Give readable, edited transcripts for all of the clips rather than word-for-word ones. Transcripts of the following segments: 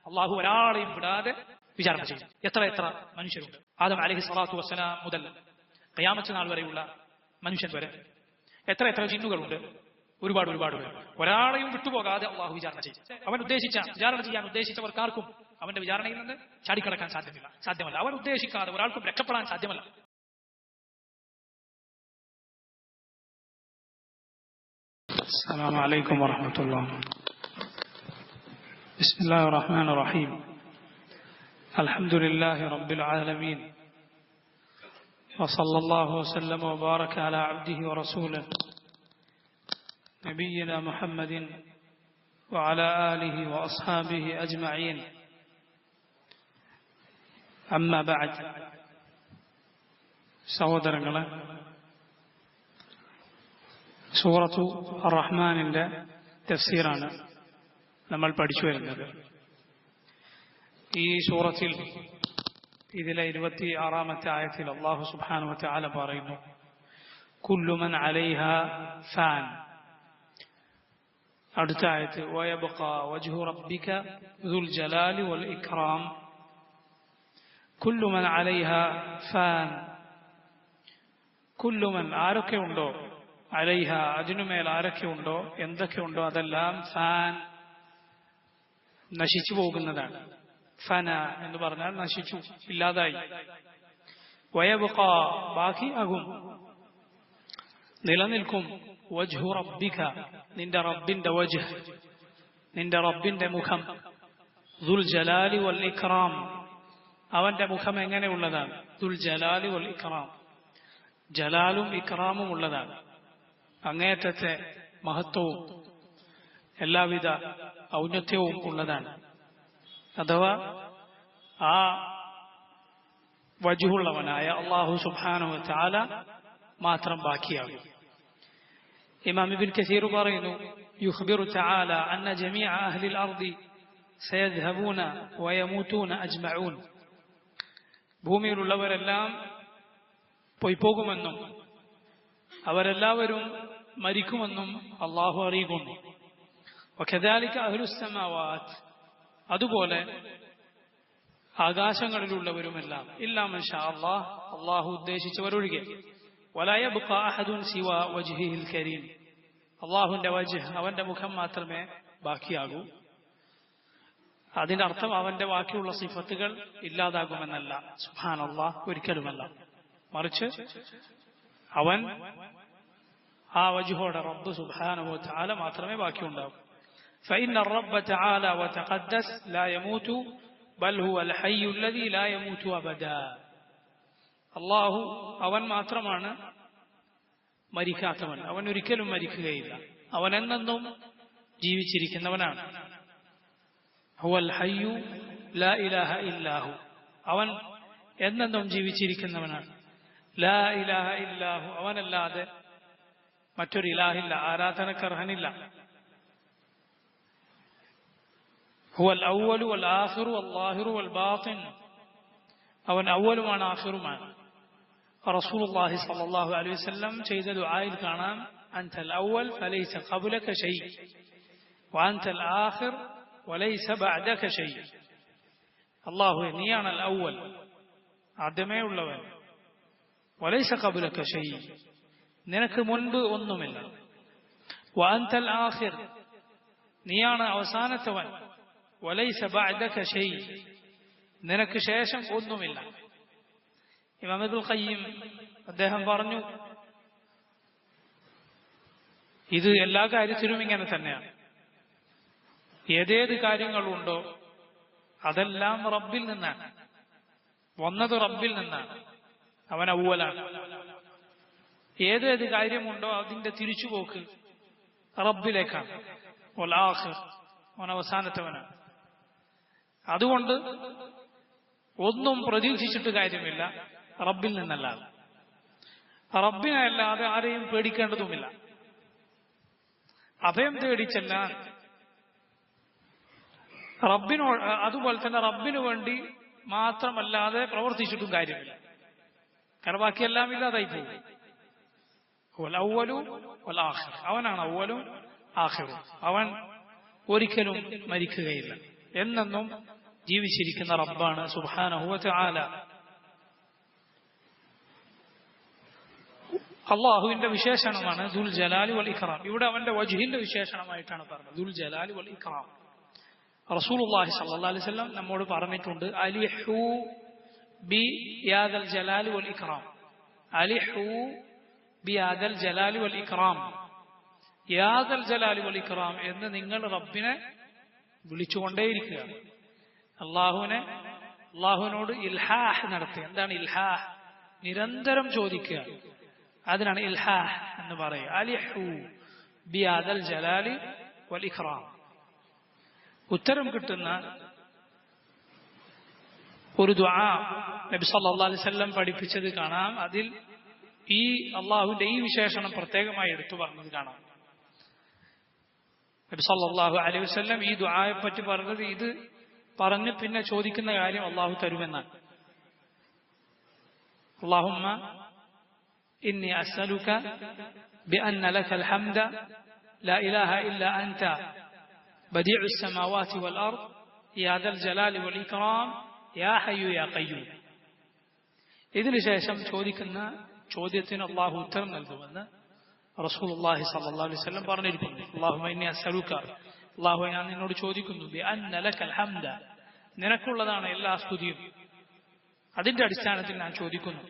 അള്ളാഹു ഒരാളെയും വിടാതെ വിചാരണ ചെയ്യും. എത്ര എത്ര മനുഷ്യരുണ്ട്. ആദം അലൈഹി സ്വലാത്തു വസ്സലാം മുതൽ ഖിയാമത്ത് നാൾ വരെയുള്ള മനുഷ്യൻ വരെ എത്ര എത്ര ജിന്നുകളുണ്ട്. ഒരുപാട് ഒരുപാട് പേർ. ഒരാളെയും വിട്ടുപോകാതെ അള്ളാഹു വിചാരണ ചെയ്യും. അവൻ വിചാരണ ചെയ്യാൻ ഉദ്ദേശിച്ചവർക്കാർക്കും അവന്റെ വിചാരണയിൽ നിന്ന് ചാടിക്കടക്കാൻ സാധ്യമല്ല. അവൻ ഉദ്ദേശിക്കാതെ ഒരാൾക്കും രക്ഷപ്പെടാൻ സാധ്യമല്ല. السلام عليكم ورحمة الله. بسم الله الرحمن الرحيم. الحمد لله رب العالمين، وصلى الله وسلم وبارك على عبده ورسوله نبينا محمد وعلى آله وأصحابه أجمعين. أما بعد. സഹോദരങ്ങളെ, സൂറത്തു അർ-റഹ്മാനിന്റെ തഫ്സീറാണ് നമ്മൾ പഠിച്ചു വരുന്നത്. ഈ സൂറത്തിൽ ഇതിലെ 26-ാമത്തെ ആയത്തിൽ അല്ലാഹു സുബ്ഹാനഹു വ തആല പറയുന്നു, കുല്ലു മൻ അലൈഹാ ഫാൻ. അടുത്ത ആയത്ത് വയബ്ഖാ വജ്ഹു റബ്ബിക ദുൽ ജലാലി വൽ ഇക്റാം. കുല്ലു മൻ അലൈഹാ ഫാൻ. കുല്ലു മൻ, ആരൊക്കെ ഉണ്ടോ, അലൈഹ, അതിനുമേൽ ആരൊക്കെ ഉണ്ടോ, എന്തൊക്കെ ഉണ്ടോ അതെല്ലാം ഫാൻ, നശിച്ചു പോകുന്നതാണ്. ഫന എന്ന് പറഞ്ഞാൽ നശിച്ചു, ഇല്ലാതായി. വയബ്ഖാ, ബാക്കിയാകും, നിലനിൽക്കും. വജ്ഹു റബ്ബിക, നിന്റെ റബ്ബിന്റെ വജ്ഹ്, നിന്റെ റബ്ബിന്റെ മുഖം. ദുൽ ജലാലി വൽ ഇക്റാം, അവന്റെ മുഖം എങ്ങനെയുള്ളതാണ്? ദുൽ ജലാലി വൽ ഇക്റാം, ജലാലും ഇക്റാമും ഉള്ളതാണ്. അങ്ങേയറ്റത്തെ മഹത്വവും എല്ലാവിധ ഔന്നത്യവും ഉള്ളതാണ്. അഥവാ ആ വജ്ഹുള്ളവനായ അല്ലാഹു സുബ്ഹാനഹു വ തആല മാത്രം ബാക്കിയാകും. ഇമാം ഇബ്നു കസീർ പറയുന്നു, യുഖ്ബിറു തആല അന്ന ജമീഅ അഹ്ലിൽ അർദി സയദ്ഹബൂന വയമൂതൂന അജ്മഊൻ. ഭൂമിയിലുള്ളവരെല്ലാം പോയിപ്പോകുമെന്നും അവരെല്ലാവരും മരിക്കുമെന്നും അള്ളാഹു അറിയിക്കുന്നു. വകദാലിക അഹ്ലുസ് സമാവാത്ത്, അതുപോലെ ആകാശങ്ങളിലുള്ളവരുമെല്ലാം, ഇല്ലാ മൻ ശാ അല്ലാഹ്, അള്ളാഹു ഉദ്ദേശിച്ചവരൊഴികെ. വലാ യബ്ഖാ അഹദുൻ സിവാ വജ്ഹിഹിൽ കരീം, അള്ളാഹുവിന്റെ വജ്ഹ്, അവന്റെ മുഖം മാത്രമേ ബാക്കിയാകൂ. അതിന്റെ അർത്ഥം അവന്റെ ബാക്കിയുള്ള സിഫത്തുകൾ ഇല്ലാതാകുമെന്നല്ല, സുബ്ഹാനല്ലാഹ്, ഒരിക്കലുമല്ല. മറിച്ച് അവൻ ആ വജ്ഹോടെ റബ്ബ് സുബ്ഹാനഹു വ തആല മാത്രമേ ബാക്കിയുണ്ടാകൂ. فإن الرب تعالى وتقدس لا يموت بل هو الحي الذي لا يموت أبدا. അല്ലാഹു അവൻ മാത്രമാണ് മരിക്കാത്തവൻ, അവൻ ഒരിക്കലും മരിക്കുകയില്ല, അവൻ എന്നെന്നും ജീവിച്ചിരിക്കുന്നവനാണ്. ഹുവൽ ഹയ്യു ലാ ഇലാഹ ഇല്ലാഹു, അവൻ എന്നെന്നും ജീവിച്ചിരിക്കുന്നവനാണ്. ലാ ഇലാഹ ഇല്ലാഹു, അവനല്ലാതെ മറ്റൊരു ഇലാഹില്ല, ആരാധനക്കർഹനില്ല. ഹുവൽ അവ്വലു വൽ ആഖിറു വൽ ളാഹിറു വൽ ബാത്തിൻ, അവൻ അവ്വലുമാണ് ആഖിറുമാണ്. റസൂലുള്ളാഹി സ്വല്ലല്ലാഹു അലൈഹി വസല്ലം ചെയ്ത ദുആയിൽ കാണാം, അൻതൽ അവ്വൽ ഫലൈസ ഖബ്ലക ഷൈ വഅൻതൽ ആഖിർ വലൈസ ബഅദക ഷൈ. അല്ലാഹുവേ, നീയാണ് അൽ അവ്വൽ, ആദ്യമേ ഉള്ളവൻ. വലൈസ ഖബ്ലക ഷൈ, നിനക്ക് മുൻപ് ഒന്നുമില്ല. വഅൻതൽ ആഖിർ, നീയാണ് അവസാനത്തവൻ. വലൈസ ബഅദക ഷൈ, നിനക്ക് ശേഷം ഒന്നുമില്ല. ഇമാം ഇബ്നുൽ ഖയ്യിം അദ്ദേഹം പറഞ്ഞു, ഇത് എല്ലാ കാര്യത്തിലും ഇങ്ങനെ തന്നെയാണ്. ഏതേത് കാര്യങ്ങളുണ്ടോ അതെല്ലാം റബ്ബിൽ നിന്നാണ് വന്നത്, റബ്ബിൽ നിന്നാണ്. അവൻ അവ്വലാണ്. ഏതേത് കാര്യമുണ്ടോ അതിന്റെ തിരിച്ചുപോക്ക് റബ്ബിലേക്കാണ്. വൽ ആഖിർ, അവൻ അവസാനത്തവനാണ്. അതുകൊണ്ട് ഒന്നും പ്രതീക്ഷിച്ചിട്ട് കാര്യമില്ല റബ്ബിൽ നിന്നല്ലാതെ. റബ്ബിനെ അല്ലാതെ ആരെയും പേടിക്കേണ്ടതുമില്ല. അഭയം തേടിച്ചെല്ലാൻ റബ്ബിനോട്, അതുപോലെ തന്നെ റബ്ബിനു വേണ്ടി മാത്രമല്ലാതെ പ്രവർത്തിച്ചിട്ടും കാര്യമില്ല. കാരണം ബാക്കിയെല്ലാം ഇല്ലാതായി പോകും. അവനാണ് അവലും ആഖിറും. അവൻ ഒരിക്കലും മരിക്കുകയില്ല, എന്നെന്നും ജീവിച്ചിരിക്കുന്ന റബ്ബാണ് സുബ്ഹാനഹു വ തആല. അള്ളാഹുവിന്റെ വിശേഷണമാണ് ദുൽ ജലാലി വൽ ഇക്റാം. ഇവിടെ അവന്റെ വജ്ഹിന്റെ വിശേഷണമായിട്ടാണ് പറഞ്ഞത്, ദുൽ ജലാലി വൽ ഇക്റാം. റസൂലുള്ളാഹി സ്വല്ലല്ലാഹു അലൈഹി വസല്ലം നമ്മോട് പറഞ്ഞിട്ടുണ്ട്, അലിഹു ബി യാദൽ ജലാലി വൽ ഇക്റാം, അലിഹു ബി യാദൽ ജലാലി വൽ ഇക്റാം, യാദൽ ജലാലി വൽ ഇക്റാം എന്ന് നിങ്ങൾ റബ്ബിനെ വിളിച്ചുകൊണ്ടേയിരിക്കുക. അള്ളാഹുവിനോട് ഇൽഹാഹ് നടത്തുക. എന്താണ് ഇൽഹാഹ്? നിരന്തരം ചോദിക്കുക. അതിനാണ് ഇൽഹാഹ് എന്ന് പറയുക. അലിഹു ബി യാദൽ ജലാലി വൽ ഇക്റാം. ഉത്തരം കിട്ടുന്ന ഒരു ദുആ നബി സല്ലല്ലാഹു അലൈഹി വസല്ലം പഠിപ്പിച്ചത് കാണാം. അതിൽ ഈ അള്ളാഹുവിന്റെ ഈ വിശേഷണം പ്രത്യേകമായി എടുത്തു പറഞ്ഞത് കാണാം. നബി സല്ലല്ലാഹു അലൈഹി വസല്ലം ഈ ദുആയെ പറ്റി പറഞ്ഞത്, ഇത് പറഞ്ഞ് പിന്നെ ചോദിക്കുന്ന കാര്യം അള്ളാഹു തരുമെന്നാണ്. അല്ലാഹുമ്മ ഇന്നി അസ്അലുക ബിഅന്ന ലകൽ ഹംദ ലാ ഇലാഹ ഇല്ലാ അൻത ബദീഉ സ്സമാവാതി വൽ അർദ് യാ ദൽ ജലാലി വൽ ഇക്റാം യാ ഹയ്യു യാ ഖയ്യൂം. ഇതിനു ശേഷം ചോദിക്കുന്ന ചോദ്യത്തിന് അള്ളാഹു ഉത്തരം നൽകുമെന്ന് റസൂലുള്ളാഹി സ്വല്ലല്ലാഹു അലൈഹി വസല്ലം പറഞ്ഞിരിക്കുന്നു. അല്ലാഹുമ്മ ഇന്നി അസ്അലുക, അല്ലാഹു ഞാൻ നിന്നോട് ചോദിക്കുന്നു, ബിഅന്ന ലകൽ ഹംദ, നിനക്കുള്ളതാണ് എല്ലാ സ്തുതിയും, അതിന്റെ അടിസ്ഥാനത്തിൽ ഞാൻ ചോദിക്കുന്നു.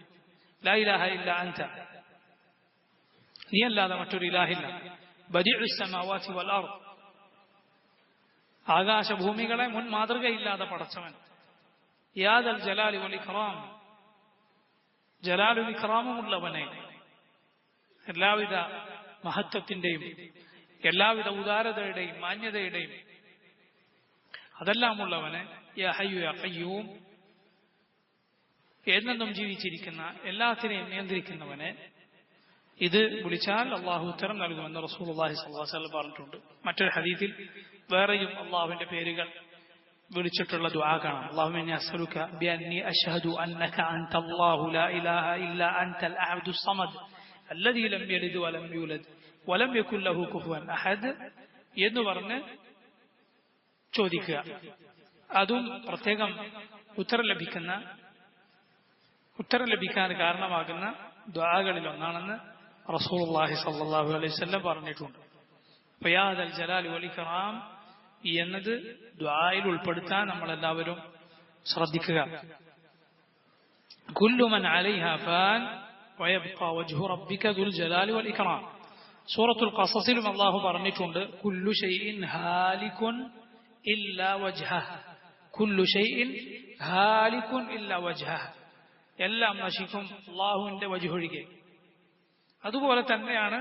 ലാ ഇലാഹ ഇല്ലാ അൻത, നീയല്ലാതെ മറ്റൊരു ഇലാഹില്ല. ബദീഉ സ്സമാവാതി വൽ അർദ്, ആകാശഭൂമികളെ മുൻ മാതൃകയില്ലാതെ പടച്ചവൻ. യാ ദൽ ജലാലി വൽ ഇക്റാം, ജലാലുൽ ഇക്റാമുള്ളവനെ, എല്ലാവിധ മഹത്വത്തിന്റെയും എല്ലാവിധ ഉദാരതയുടെയും മാന്യതയുടെയും അതെല്ലാമുള്ളവനെ. യാ ഹയ്യു യാ ഖയ്യൂം, എന്നെന്നും ജീവിച്ചിരിക്കുന്ന എല്ലാത്തിനെയും നിയന്ത്രിക്കുന്നവനെ. ഇത് വിളിച്ചാൽ അള്ളാഹു ഉത്തരം നൽകുമെന്ന് റസൂലുള്ളാഹി സ്വല്ലല്ലാഹു അലൈഹി വസല്ലം പറഞ്ഞിട്ടുണ്ട്. മറ്റൊരു ഹദീസിൽ വേറെയും അള്ളാഹുവിന്റെ പേരുകൾ വിളിച്ചിട്ടുള്ള ദുആ കാണാം. അല്ലാഹുമ്മ ഇന്നി അസ്അലുക ബിഅന്നി അശ്ഹദു അന്നക അൻതല്ലാഹു ലാ ഇലാഹ ഇല്ലാ അൻതൽ അഹദുസ് സമദ് അല്ലദീ ലം യലിദ് വലം യൂലദ് വലം യകുൽ ലഹു കുഫുവൻ അഹദ് എന്ന് പറഞ്ഞ് ചോദിക്കുക. അതും പ്രത്യേകം ഉത്തരം ലഭിക്കാൻ കാരണമാകുന്ന ദുആകളിൽ ഒന്നാണെന്ന് റസൂലുള്ളാഹി സ്വല്ലല്ലാഹു അലൈഹി വസല്ലം പറഞ്ഞിട്ടുണ്ട്. യാ ദൽ ജലാലി വൽ ഇക്റാം എന്നത് ദുആയിൽ ഉൾപ്പെടുത്താൻ നമ്മളെല്ലാവരും ശ്രദ്ധിക്കുക. കുല്ലു മൻ അലൈഹാ ഫാൻ വയബ്ഖാ വജ്ഹു റബ്ബിക ദുൽ ജലാലി വൽ ഇക്റാം. സൂറത്തുൽ ഖസസിലും അല്ലാഹു പറഞ്ഞിട്ടുണ്ട്, കുല്ലു ഷൈഇൻ ഹാലികുൻ ഇല്ലാ വജ്ഹഹ്, കുല്ലു ഷൈഇൻ ഹാലികുൻ ഇല്ലാ വജ്ഹഹ്, എല്ലാം നശിക്കും അല്ലാഹുവിന്റെ വജ്ഹ് ഒഴികെ. അതുപോലെ തന്നെയാണ്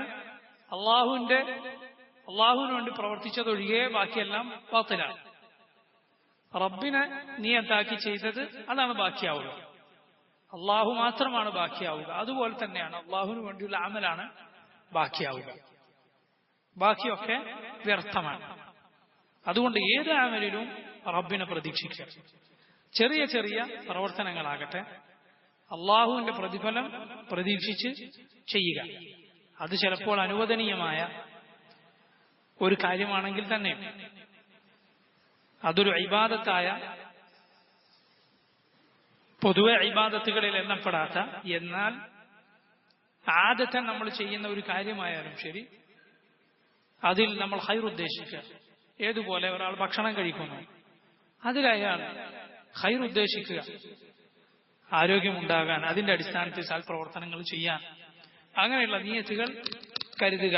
അള്ളാഹുവിന് വേണ്ടി പ്രവർത്തിച്ചതൊഴികെ ബാക്കിയെല്ലാം ബാത്തിലാണ്. റബ്ബിനെ നിയത്താക്കി ചെയ്തത് അതാണ് ബാക്കിയാവുക. അള്ളാഹു മാത്രമാണ് ബാക്കിയാവുക. അതുപോലെ തന്നെയാണ് അള്ളാഹുവിന് വേണ്ടിയുള്ള അമലാണ് ബാക്കിയാവുക. ബാക്കിയൊക്കെ വ്യർത്ഥമാണ്. അതുകൊണ്ട് ഏത് അമലിലും റബ്ബിനെ പ്രതീക്ഷിക്കുക. ചെറിയ ചെറിയ പ്രവർത്തനങ്ങളാകട്ടെ അള്ളാഹുവിന്റെ പ്രതിഫലം പ്രതീക്ഷിച്ച് ചെയ്യുക. അത് ചിലപ്പോൾ അനുവദനീയമായ ഒരു കാര്യമാണെങ്കിൽ തന്നെ അതൊരു ഇബാദത്തായ, പൊതുവെ ഇബാദത്തുകളിൽ എണ്ണപ്പെടാത്ത, എന്നാൽ ആദത്തൻ നമ്മൾ ചെയ്യുന്ന ഒരു കാര്യമായാലും ശരി, അതിൽ നമ്മൾ ഖൈർ ഉദ്ദേശിക്കുക. ഏതുപോലെ ഒരാൾ ഭക്ഷണം കഴിക്കുന്നു, അതിലയാൾ ഖൈർ ഉദ്ദേശിക്കുക, ആരോഗ്യമുണ്ടാകാൻ, അതിന്റെ അടിസ്ഥാനത്തിൽ സൽപ്രവർത്തനങ്ങൾ ചെയ്യാൻ, അങ്ങനെയുള്ള നിയത്തുകൾ കരുതുക.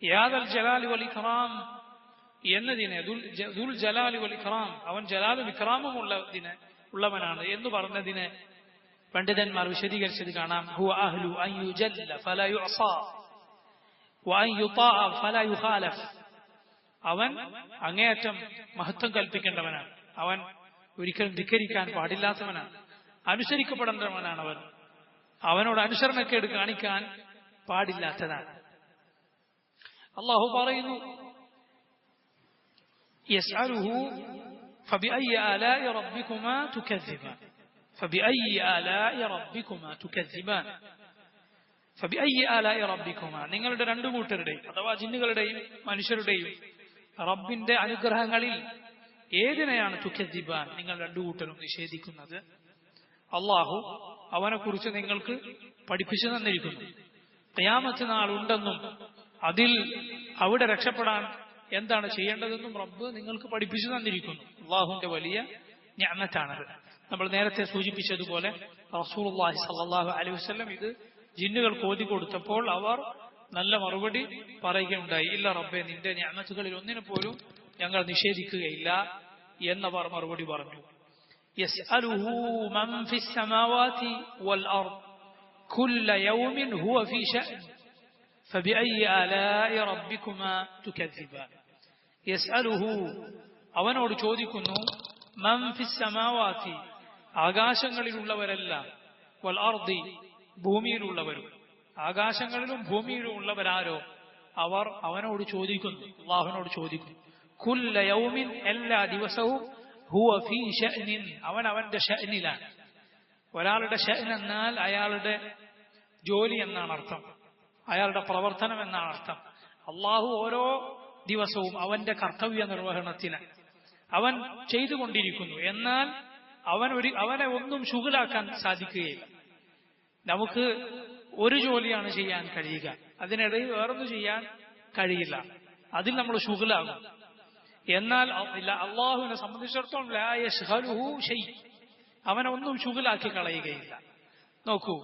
യാദൽ ജലാലി വൽ ഇക്റാം എന്നതിനെ ദുൽ ജലാലി വൽ ഇക്റാം, അവൻ ജലാലും ഇക്റാമും ഉള്ളവനാണ് എന്ന് പറഞ്ഞതിനെ പണ്ഡിതന്മാർ വിശദീകരിച്ചത് കാണാം. ഹുവ അഹ്ലു അൻ യുജല്ല ഫലാ യുഅസാ വഅൻ യുതാഅ ഫലാ യുഖാലഫ്. അവൻ അങ്ങേയറ്റം മഹത്വം കൽപ്പിക്കേണ്ടവനാണ്. അവൻ ഒരിക്കലും ധിക്കരിക്കാൻ പാടില്ലാത്തവനാണ്. അനുസരിക്കപ്പെടേണ്ടവനാണ്. അവനോട് അനുസരണക്കേട് കാണിക്കാൻ പാടില്ലാത്തതാണ്. അല്ലാഹു പറയുന്നു, യസ്അലുഹു ഫബിഅയ്യി ആലാഇ റബ്ബികുമാ തുകദ്ദിബാൻ, ഫബിഅയ്യി ആലാഇ റബ്ബികുമാ തുകദ്ദിബാൻ, ഫബിഅയ്യി ആലാഇ റബ്ബികുമാ, നിങ്ങളുടെ രണ്ടു കൂട്ടരുടെയും അഥവാ ജിന്നുകളുടെയും മനുഷ്യരുടെയും റബ്ബിന്റെ അനുഗ്രഹങ്ങളിൽ ഏതിനെയാണ് തുകദ്ദിബാൻ നിങ്ങൾ രണ്ടു കൂട്ടരും നിഷേധിക്കുന്നത്? അള്ളാഹു അവനെക്കുറിച്ച് നിങ്ങൾക്ക് പഠിപ്പിച്ചു തന്നിരിക്കുന്നു. ഖിയാമത്ത് നാൾ ഉണ്ടെന്നും അതിൽ അവിടെ രക്ഷപ്പെടാൻ എന്താണ് ചെയ്യേണ്ടതെന്നും റബ്ബ് നിങ്ങൾക്ക് പഠിപ്പിച്ചു തന്നിരിക്കുന്നു. അള്ളാഹുവിന്റെ വലിയ നിഅമത്താണത്. നമ്മൾ നേരത്തെ സൂചിപ്പിച്ചതുപോലെ റസൂലുള്ളാഹി സ്വല്ലല്ലാഹു അലൈഹി വസല്ലം ഇത് ജിന്നുകൾക്ക് ഓതി കൊടുത്തപ്പോൾ അവർ നല്ല മറുപടി പറയുകയുണ്ടായി. ഇല്ല റബ്ബേ, നിന്റെ നിഅമത്തുകളിൽ ഒന്നിനെ പോലും ഞങ്ങൾ നിഷേധിക്കുകയില്ല എന്നവർ മറുപടി പറഞ്ഞു. യസ്അലുഹു മൻ ഫിസ് സമാവാതി വൽ അർദ് കുല്ല യൗമിൻ ഹുവ ഫീ ശഅൻ ഫബിഅയ്യി ആലാഇ റബ്ബികുമാ തുകദ്ദിബാൻ. യസ്അലുഹു അവനോട് ചോദിക്കുന്നു, മൻ ഫിസ് സമാവാതി ആകാശങ്ങളിലുള്ളവരെല്ലാം, വൽ അർദി ഭൂമിയിലുള്ളവരും, ആകാശങ്ങളിലും ഭൂമിയിലും ഉള്ളവരാരോ അവർ അവനോട് ചോദിക്കുന്നു, അല്ലാഹുവിനോട് ചോദിക്കുന്നു. കുല്ല യൗമിൻ എല്ലാ ദിവസവും ഹുവ ഫീ ശഅനിൻ അവൻ അവന്റെ ശഅനിലാണ്. ഒരാളുടെ ശഅൻ എന്നാൽ അയാളുടെ ജോലി എന്നാണ് അർത്ഥം, അയാളുടെ പ്രവർത്തനം എന്നാണ് അർത്ഥം. അള്ളാഹു ഓരോ ദിവസവും അവന്റെ കർത്തവ്യ നിർവഹണത്തിലാണ് അവൻ ചെയ്തുകൊണ്ടിരിക്കുന്നു. എന്നാൽ അവനെ ഒന്നും ശുഗലാക്കാൻ സാധിക്കുകയില്ല. നമുക്ക് ഒരു ജോലിയാണ് ചെയ്യാൻ കഴിയുക, അതിനിടയിൽ വേറൊന്നും ചെയ്യാൻ കഴിയില്ല, അതിൽ നമ്മൾ ശുഗലാകും. എന്നാൽ അള്ളാഹുവിനെ സംബന്ധിച്ചിടത്തോളം ലാ യശ്ഗലുഹു ശൈ, അവനെ ഒന്നും ശുഗലാക്കി കളയുകയില്ല. നോക്കൂ,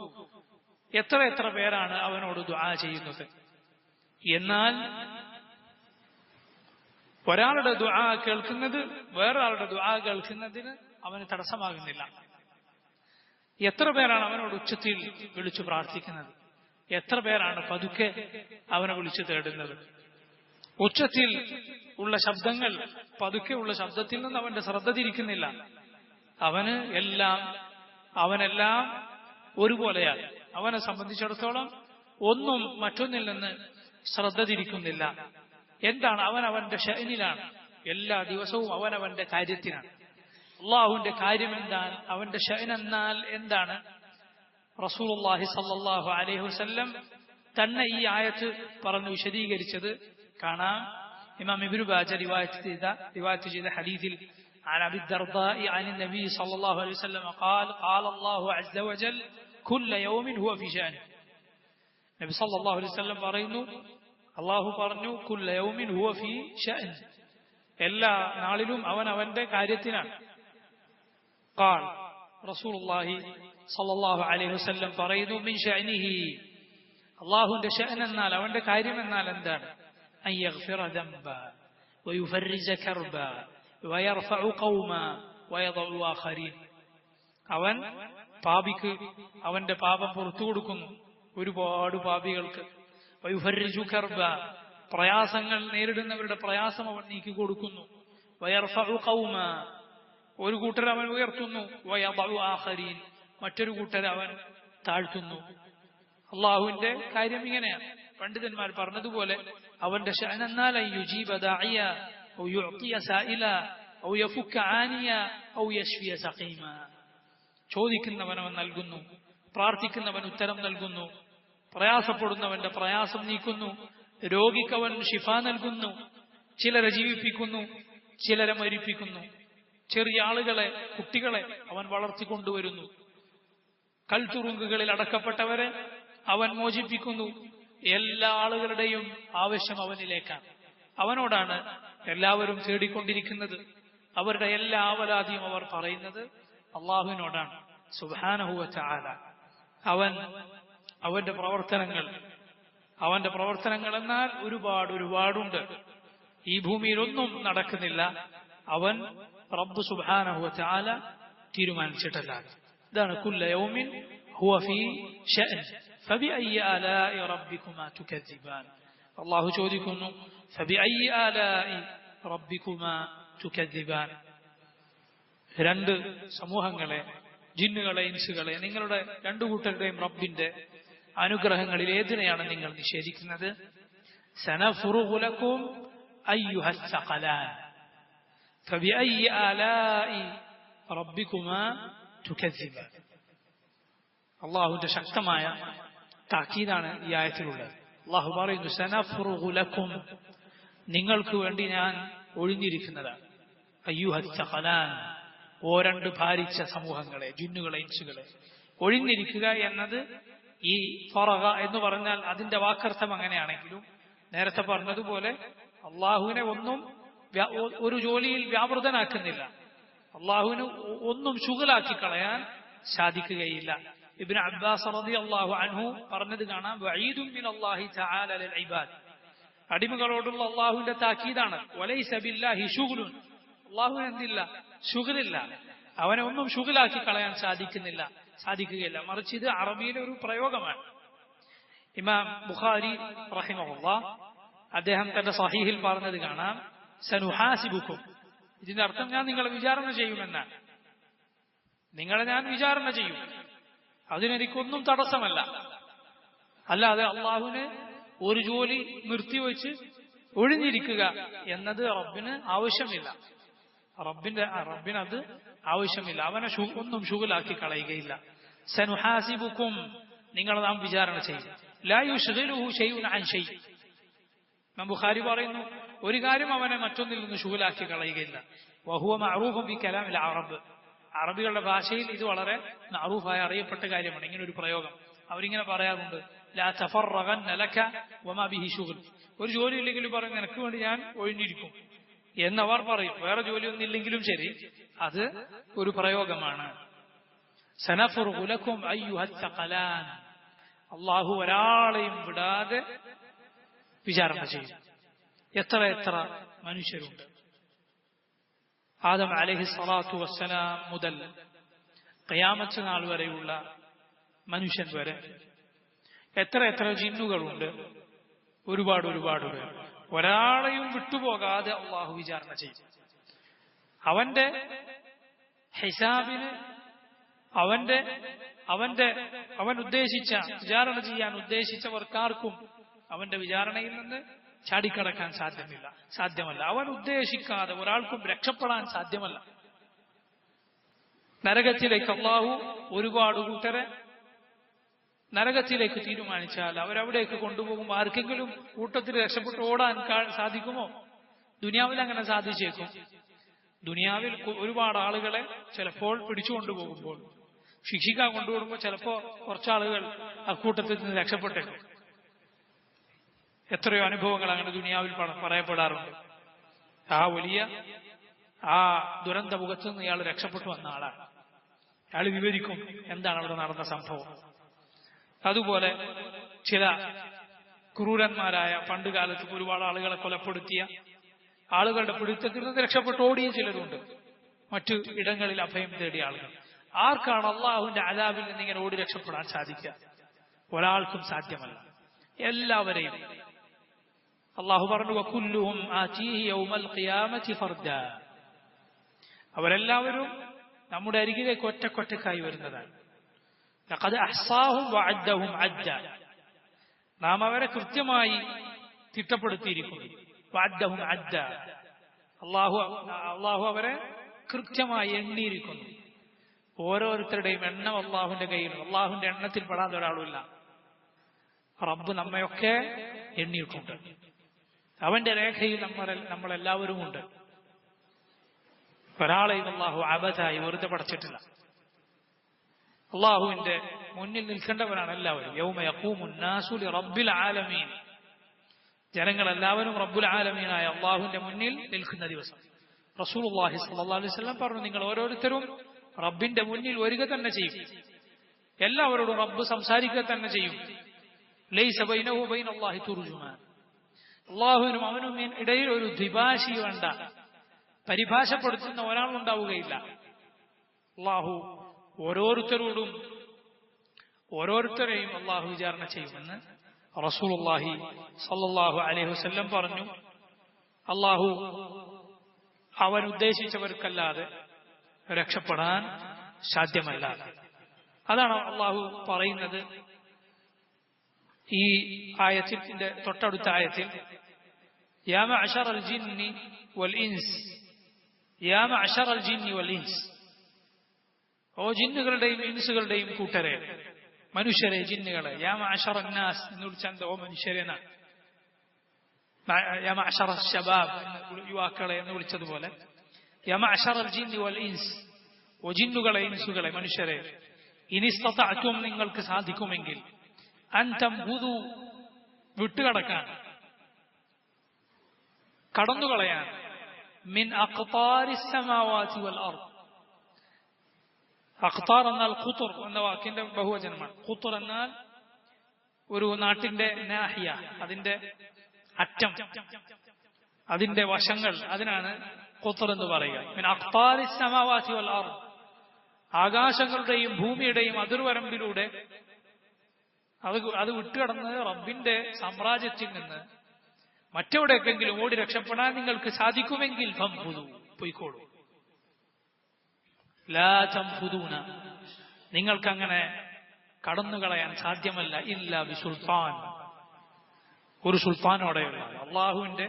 എത്ര എത്ര പേരാണ് അവനോട് ദുആ ചെയ്യുന്നത്. എന്നാൽ ഒരാളുടെ ദുആ കേൾക്കുന്നത് വേറൊരാളുടെ ദുആ കേൾക്കുന്നതിന് അവന് തടസ്സമാകുന്നില്ല. എത്ര പേരാണ് അവനോട് ഉച്ചത്തിൽ വിളിച്ചു പ്രാർത്ഥിക്കുന്നത്, എത്ര പേരാണ് പതുക്കെ അവനെ വിളിച്ചു തേടുന്നത്. ഉച്ചത്തിൽ ഉള്ള ശബ്ദങ്ങൾ പതുക്കെ ഉള്ള ശബ്ദത്തിൽ നിന്ന് അവന്റെ ശ്രദ്ധ തിരിക്കുന്നില്ല. അവനെല്ലാം ഒരുപോലെയാണ്. അവനെ സംബന്ധിച്ചിടത്തോളം ഒന്നും മറ്റൊന്നിൽ നിന്ന് ശ്രദ്ധ തിരിക്കുന്നില്ല. എന്താണ്? അവനവന്റെ ശഅനിലാണ്. എല്ലാ ദിവസവും അവനവന്റെ കാര്യത്തിനാണ്. അള്ളാഹുവിന്റെ കാര്യം എന്താണ്, അവന്റെ ശഅൻ എന്നാൽ എന്താണ്? റസൂലുള്ളാഹി സ്വല്ലല്ലാഹു അലൈഹി വസല്ലം തന്നെ ഈ ആയത്ത് പറഞ്ഞു വിശദീകരിച്ചത് കാണാം. ഇമാം ഇബ്നു ബാജ റിവായത്ത് ചെയ്ത ഹദീസിൽ عن أبي الدرداء عن النبي صلى الله عليه وسلم قال قال الله عز وجل كل يوم هو في شأن. നബി സല്ലല്ലാഹു അലൈഹി വസല്ലം പറയുന്നു, അള്ളാഹു പറഞ്ഞു, കുല്ല യൗമിൻ ഹുവ ഫീ ശഅൻ, എല്ലാ നാളിലും അവൻ അവന്റെ കാര്യത്തിനാണ്. ഖാൽ റസൂലുള്ളാഹി സല്ലല്ലാഹു അലൈഹി വസല്ലം പറയുന്നു, മിൻ ശഅനിഹി, അള്ളാഹുവിന്റെ ശഅൻ എന്നാൽ അവന്റെ കാര്യം എന്നാൽ എന്താണ്? അൻ യഗ്ഫിറ ദംബ വയുഫർരിജ കർബ വയർഫഉ ഖൗമ വയദഉ ആഖരീൻ. അവൻ പാപിക്ക് അവന്റെ പാപം പുറത്തു കൊടുക്കുന്നു, ഒരുപാട് പാപികൾക്ക്. വയുഫർരിജു കർബ, പ്രയാസങ്ങൾ നേരിടുന്നവരുടെ പ്രയാസം അവൻ നീക്കി കൊടുക്കുന്നു. വയർഫഉ ഖൗമ, ഒരു കൂട്ടർ അവൻ ഉയർത്തുന്നു. വയദഉ ആഖരീൻ, മറ്റൊരു കൂട്ടർ അവൻ താഴ്ത്തുന്നു. അള്ളാഹുവിന്റെ കാര്യം ഇങ്ങനെയാണ്. പണ്ഡിതന്മാർ പറഞ്ഞതുപോലെ അവന്റെ ശഅൻ എന്നാൽ യുജീബ ദാഇയ ഔ യുഅതിയ സായില ഔ യഫുക ആനിയ ഔ യശ്ഫിയ സഖീമ. ചോദിക്കുന്നവനവൻ നൽകുന്നു, പ്രാർത്ഥിക്കുന്നവൻ ഉത്തരം നൽകുന്നു, പ്രയാസപ്പെടുന്നവന്റെ പ്രയാസം നീക്കുന്നു, രോഗിക്കവൻ ശിഫ നൽകുന്നു, ചിലരെ ജീവിപ്പിക്കുന്നു, ചിലരെ മരിപ്പിക്കുന്നു, ചെറിയ ആളുകളെ, കുട്ടികളെ അവൻ വളർത്തിക്കൊണ്ടുവരുന്നു, കൽത്തുറുങ്കുകളിൽ അടക്കപ്പെട്ടവരെ അവൻ മോചിപ്പിക്കുന്നു. എല്ലാ ആളുകളുടെയും ആവശ്യം അവനിലേക്കാണ്. അവനോടാണ് എല്ലാവരും തേടിക്കൊണ്ടിരിക്കുന്നത്. അവരുടെ എല്ലാ ആവലാതിയും അവർ പറയുന്നത് അള്ളാഹുവിനോടാണ് സുബ്ഹാനഹു വ തആല. അവന്റെ പ്രവർത്തനങ്ങൾ എന്നാൽ ഒരുപാടുണ്ട്. ഈ ഭൂമിയിൽ ഒന്നും നടക്കുന്നില്ല അവൻ റബ്ബ് സുബ്ഹാനഹു വ തആല തീരുമാനിച്ചിട്ടല്ല. ഇതാണ് കുല്ല യൗമിൻ ഹുവ ഫീ ശഅൻ ഫബിഅയ്യി ആലാഇ റബ്ബികുമാ തുകദ്ദിബാൻ. അല്ലാഹു ചോദിക്കുന്നു, ഫബിഅയ്യി ആലാഇ റബ്ബികുമാ തുകദ്ദിബാൻ. രണ്ട് സമൂഹങ്ങളെ, ജിന്നുകളെ, ഇൻസുകളെ, നിങ്ങളുടെ രണ്ടു കൂട്ടരുടെയും റബ്ബിന്റെ അനുഗ്രഹങ്ങളിൽ ഏതിനെയാണ് നിങ്ങൾ നിഷേധിക്കുന്നത്? സനഫ്റുഗു ലക്കും അയ്യുഹസ് സഖലാൻ ഫബിഅയ്യി ആലാഇ റബ്ബികുമാ തുകദ്ദിബാൻ. അള്ളാഹുവിന്റെ ശക്തമായ താക്കീതാണ് ഈ ആയത്തിലുള്ളത്. അള്ളാഹു പറയുന്നു, സനഫ്റുഗു ലക്കും, നിങ്ങൾക്ക് വേണ്ടി ഞാൻ ഒഴിഞ്ഞിരിക്കുന്നതാണ്. അയ്യുഹത്തഖലാൻ, ഓ രണ്ട് ഭാരിച്ച സമൂഹങ്ങളെ, ജിന്നുകളെ, ഇൻസുകളെ. ഒഴിഞ്ഞിരിക്കുക എന്നത് ഈ ഫറഗ എന്ന് പറഞ്ഞാൽ അതിന്റെ വാക്കർത്ഥം അങ്ങനെയാണെങ്കിലും നേരത്തെ പറഞ്ഞതുപോലെ അള്ളാഹുവിനെ ഒന്നും ഒരു ജോലിയിൽ വ്യാപൃതനാക്കുന്നില്ല. അള്ളാഹുവിന് ഒന്നും ശുഗലാക്കി കളയാൻ സാധിക്കുകയില്ല. ഇബ്നു അബ്ബാസ് റളിയല്ലാഹു അൻഹു പറഞ്ഞത് കാണാം, വഈദുൻ മിനല്ലാഹി തആല ലിൽ ഇബാദ്, അടിമകളോടുള്ള അള്ളാഹുവിന്റെ താക്കീതാണ്. വലൈസ ബില്ലാഹി ശുഗ്ലുൻ, അള്ളാഹുവിന് എന്തില്ല? ശുഗലില്ല. അവനെ ഒന്നും ശുഗലാക്കി കളയാൻ സാധിക്കുകയില്ല. മറിച്ച് ഇത് അറബിയിലെ ഒരു പ്രയോഗമാണ്. ഇമാം ബുഖാരി റഹിമഹുല്ലാഹ് അദ്ദേഹം തന്റെ സഹീഹിൽ പറഞ്ഞത് കാണാം, സനുഹാസിബുക്കും, ഇതിന്റെ അർത്ഥം ഞാൻ നിങ്ങളെ വിചാരണ ചെയ്യുമെന്നാണ്. നിങ്ങളെ ഞാൻ വിചാരണ ചെയ്യും, അതിനെനിക്കൊന്നും തടസ്സമല്ല. അല്ലാതെ അള്ളാഹുവിന് ഒരു ജോലി നിർത്തിവെച്ച് ഒഴിഞ്ഞിരിക്കുക എന്നത് റബ്ബിന് ആവശ്യമില്ല. റബ്ബിനത് ആവശ്യമില്ല. അവനെ ഒന്നും ശുഗലാക്കി കളയുകയില്ല. സനുഹാസിബുക്കും, നിങ്ങളെ നാം വിചാരണ ചെയ്യും. ലാ യുശ്ഗിലുഹു ശൈഉൻ അൻ ശൈ, ബുഖാരി പറയുന്നു, ഒരു കാര്യം അവനെ മറ്റൊന്നിൽ നിന്ന് ശുഗലാക്കി കളയുകയില്ല. വഹുവ മഅറൂഫുൻ ബി കലാമിൽ അറബ്, അറബികളുടെ ഭാഷയിൽ ഇത് വളരെ മഅറൂഫായി അറിയപ്പെട്ട കാര്യമാണ്. ഇങ്ങനെ ഒരു പ്രയോഗം അവരിങ്ങനെ പറയാറുണ്ട്, ലാ തഫറഗന്ന ലക വമാ ബിഹി ശുഗ്ൽ, ഒരു ജോലി ഇല്ലെങ്കിലും പറയും നിനക്ക് വേണ്ടി ഞാൻ ഒഴിഞ്ഞിരിക്കും എന്നവർ പറയും. വേറെ ജോലിയൊന്നും ഇല്ലെങ്കിലും ശരി, അത് ഒരു പ്രയോഗമാണ്. സനഫ്റുഗു ലക്കും അയ്യുഹത്തഖലാൻ, അള്ളാഹു ഒരാളെയും വിടാതെ വിചാരണ ചെയ്യും. എത്ര എത്ര മനുഷ്യരുണ്ട്. ആദം അലൈഹിസ്സലാത്തു വസ്സലാം മുതൽ ഖിയാമത്ത് നാൾ വരെയുള്ള മനുഷ്യൻ വരെ എത്ര എത്ര ജിന്നുകളുണ്ട്. ഒരുപാട് പേർ. ഒരാളെയും വിട്ടുപോകാതെ അള്ളാഹു വിചാരണ ചെയ്യും. അവന്റെ ഹിസാബിന് അവൻ ഉദ്ദേശിച്ച വിചാരണ ചെയ്യാൻ ഉദ്ദേശിച്ചവർക്കാർക്കും അവന്റെ വിചാരണയിൽ നിന്ന് ചാടിക്കടക്കാൻ സാധ്യമല്ല. അവൻ ഉദ്ദേശിക്കാതെ ഒരാൾക്കും രക്ഷപ്പെടാൻ സാധ്യമല്ല. നരകത്തിലേക്ക് അള്ളാഹു ഒരുപാട് കൂട്ടരെ നരകത്തിലേക്ക് തീരുമാനിച്ചാൽ അവരവിടേക്ക് കൊണ്ടുപോകുമ്പോൾ ആർക്കെങ്കിലും കൂട്ടത്തിൽ രക്ഷപ്പെട്ട് ഓടാൻ സാധിക്കുമോ? ദുനിയാവിൽ അങ്ങനെ സാധിച്ചേക്കും. ദുനിയാവിൽ ഒരുപാട് ആളുകളെ ചിലപ്പോൾ പിടിച്ചുകൊണ്ടുപോകുമ്പോൾ, ശിക്ഷിക്കാൻ കൊണ്ടുപോകുമ്പോൾ ചിലപ്പോ കുറച്ചാളുകൾ അക്കൂട്ടത്തിൽ നിന്ന് രക്ഷപ്പെട്ടേക്കും. എത്രയോ അനുഭവങ്ങൾ അങ്ങനെ ദുനിയാവിൽ പറയപ്പെടാറുണ്ട്. ആ ദുരന്ത മുഖത്ത് നിന്ന് ഇയാൾ രക്ഷപ്പെട്ടു വന്ന ആളാണ്. അയാൾ വിവരിക്കും എന്താണ് അവിടെ നടന്ന സംഭവം. അതുപോലെ ചില ക്രൂരന്മാരായ പണ്ടുകാലത്ത് ഒരുപാട് ആളുകളെ കൊലപ്പെടുത്തിയ ആളുകളുടെ പിടുത്തത്തിൽ നിന്ന് രക്ഷപ്പെട്ട് ഓടിയ ചിലരുണ്ട്. മറ്റു ഇടങ്ങളിൽ അഭയം തേടിയ ആളുകൾ. ആർക്കാണ് അള്ളാഹുവിന്റെ അദാബിൽ നിന്ന് ഇങ്ങനെ ഓടി രക്ഷപ്പെടാൻ സാധിക്കുക? ഒരാൾക്കും സാധ്യമല്ല. എല്ലാവരെയും അള്ളാഹു പറഞ്ഞു, വകുല്ലുഹും ആതീഹി യൗമൽ ഖിയാമത്തി ഫർദാ, അവരെല്ലാവരും നമ്മുടെ അരികിലേക്ക് ഒറ്റക്കൊറ്റക്കായി വരുന്നതാണ്. ലഖദ് അഹ്സാഹും വഅദ്ദഹും അദ്ദ, നാം അവരെ കൃത്യമായി തിട്ടപ്പെടുത്തിയിരിക്കുന്നു. വഅദ്ദഹും അദ്ദ, അള്ളാഹു അവരെ കൃത്യമായി എണ്ണിയിരിക്കുന്നു. ഓരോരുത്തരുടെയും എണ്ണം അള്ളാഹുവിന്റെ കയ്യിലും. അള്ളാഹുവിന്റെ എണ്ണത്തിൽ പെടാതെ ഒരാളുമില്ല. റബ്ബ് നമ്മയൊക്കെ എണ്ണിയിട്ടുണ്ട്. അവന്റെ രേഖയിൽ നമ്മളെല്ലാവരും ഉണ്ട്. ഒരാളെയും അള്ളാഹു അബദായി വെറുതെ പടച്ചിട്ടില്ല. അള്ളാഹുവിന്റെ മുന്നിൽ നിൽക്കേണ്ടവരാണ് എല്ലാവരും. യൗമ യഖൂമുൻ നാസു ലിറബ്ബിൽ ആലമീൻ, ജനങ്ങളെല്ലാവരും റബ്ബുൽ ആലമീനായ അള്ളാഹുവിന്റെ മുന്നിൽ നിൽക്കുന്ന ദിവസം. റസൂലുള്ളാഹി സ്വല്ലല്ലാഹു അലൈഹി വസല്ലം പറഞ്ഞു, നിങ്ങൾ ഓരോരുത്തരും റബ്ബിന്റെ മുന്നിൽ വരിക തന്നെ ചെയ്യും. എല്ലാവരോടും റബ്ബ് സംസാരിക്കുക തന്നെ ചെയ്യും. ലൈസ ബൈനഹു ബൈനല്ലാഹി തുർജുമാൻ, അള്ളാഹുവിനും അവനും ഇടയിൽ ഒരു ദ്വിഭാഷി വേണ്ട, പരിഭാഷപ്പെടുത്തുന്ന ഒരാളുണ്ടാവുകയില്ല. അള്ളാഹു ഓരോരുത്തരെയും അള്ളാഹു വിചാരണ ചെയ്യുമെന്ന് റസൂലുള്ളാഹി സ്വല്ലല്ലാഹു അലൈഹി വസല്ലം പറഞ്ഞു. അള്ളാഹു അവൻ ഉദ്ദേശിച്ചവർക്കല്ലാതെ രക്ഷപ്പെടാൻ സാധ്യമല്ല. അതാണ് അള്ളാഹു പറയുന്നത് ഈ ആയത്തിന്റെ തൊട്ടടുത്ത ആയത്തിൽ, യാ മഅ്ശറൽ ജിന്നി വൽ ഇൻസ്, യാ മഅ്ശറൽ ജിന്നി വൽ ഇൻസ്, ഓ ജിന്നുകളുടെയും ഇൻസുകളുടെയും കൂട്ടരെ, മനുഷ്യരെ, ജിന്നുകളെ. യാ മഅ്ശറൻ നാസ് എന്ന് വിളിച്ചാൽ ഓ മനുഷ്യരെന്നാണ്. യാ മഅ്ശറ ശബാബ്, യുവാക്കളെ എന്ന് വിളിച്ചതുപോലെ യാ മഅ്ശറൽ ജിന്നി വൽ ഇൻസ്, ഓ ജിന്നുകളെ ഇൻസുകളെ മനുഷ്യരെ, ഇനിസ്തതഅ്തും നിങ്ങൾക്ക് സാധിക്കുമെങ്കിൽ അൻ തംബുദു വിട്ടുകടക്കാൻ, കടന്നുകളയാൻ, മിൻ അഖ്താരിസ് സമാവാതി വൽ അർദ്. അഖ്താർ എന്നാൽ ഖുത്ർ എന്ന വാക്കിന്റെ ബഹുവചനമാണ്. ഖുത്ർ എന്നാൽ ഒരു നാട്ടിന്റെ നാഹിയ, അതിന്റെ അറ്റം, അതിന്റെ വശങ്ങൾ, അതിനാണ് ഖുത്ർ എന്ന് പറയുക. മിൻ അഖ്താരിസ് സമാവാതി വൽ അർദ്, ആകാശങ്ങളുടെയും ഭൂമിയുടെയും അതിർവരമ്പിലൂടെ അത് വിട്ടുകടന്ന് റബ്ബിന്റെ സാമ്രാജ്യത്തിൽ നിന്ന് മറ്റെവിടെയെങ്കിലും ഓടി രക്ഷപ്പെടാൻ നിങ്ങൾക്ക് സാധിക്കുമെങ്കിൽ ഫംഫുദു, പൊയ്ക്കോളൂ. ലാ തംഫുദൂന, നിങ്ങൾക്കങ്ങനെ കടന്നുകളയാൻ സാധ്യമല്ല. ഇല്ല ബിസുൽത്താൻ, ഒരു സുൽത്താനോടെയുള്ള അള്ളാഹുവിന്റെ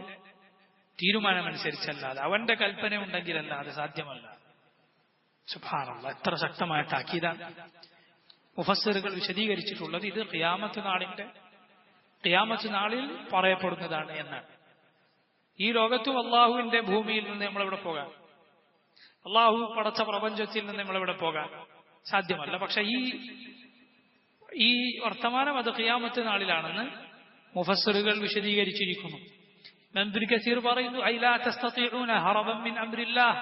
തീരുമാനമനുസരിച്ചല്ലാതെ, അവന്റെ കൽപ്പന ഉണ്ടെങ്കിലല്ലാതെ സാധ്യമല്ല. സുബ്ഹാനല്ലാഹ്, എത്ര ശക്തമായ താക്കീതാണ് മുഫസ്സിറുകൾ വിശദീകരിച്ചിട്ടുള്ളത്. ഇത് ഖിയാമത്ത് നാളിൽ പറയപ്പെടുന്നതാണ് എന്നാണ്. ഈ ലോകത്തും അള്ളാഹുവിന്റെ ഭൂമിയിൽ നിന്ന് നമ്മളെവിടെ പോകാം, അള്ളാഹു പടച്ച പ്രപഞ്ചത്തിൽ നിന്ന് നമ്മളെവിടെ പോകാൻ സാധ്യമല്ല. പക്ഷെ ഈ വർത്തമാനം അത് ഖിയാമത്ത് നാളിലാണെന്ന് മുഫസ്സിറുകൾ വിശദീകരിച്ചിരിക്കുന്നു. ഇബ്നു കസീർ പറയുന്നു, ഐലാ തസ്തതിഊന ഹറബൻ മിൻ അംരില്ലാഹ്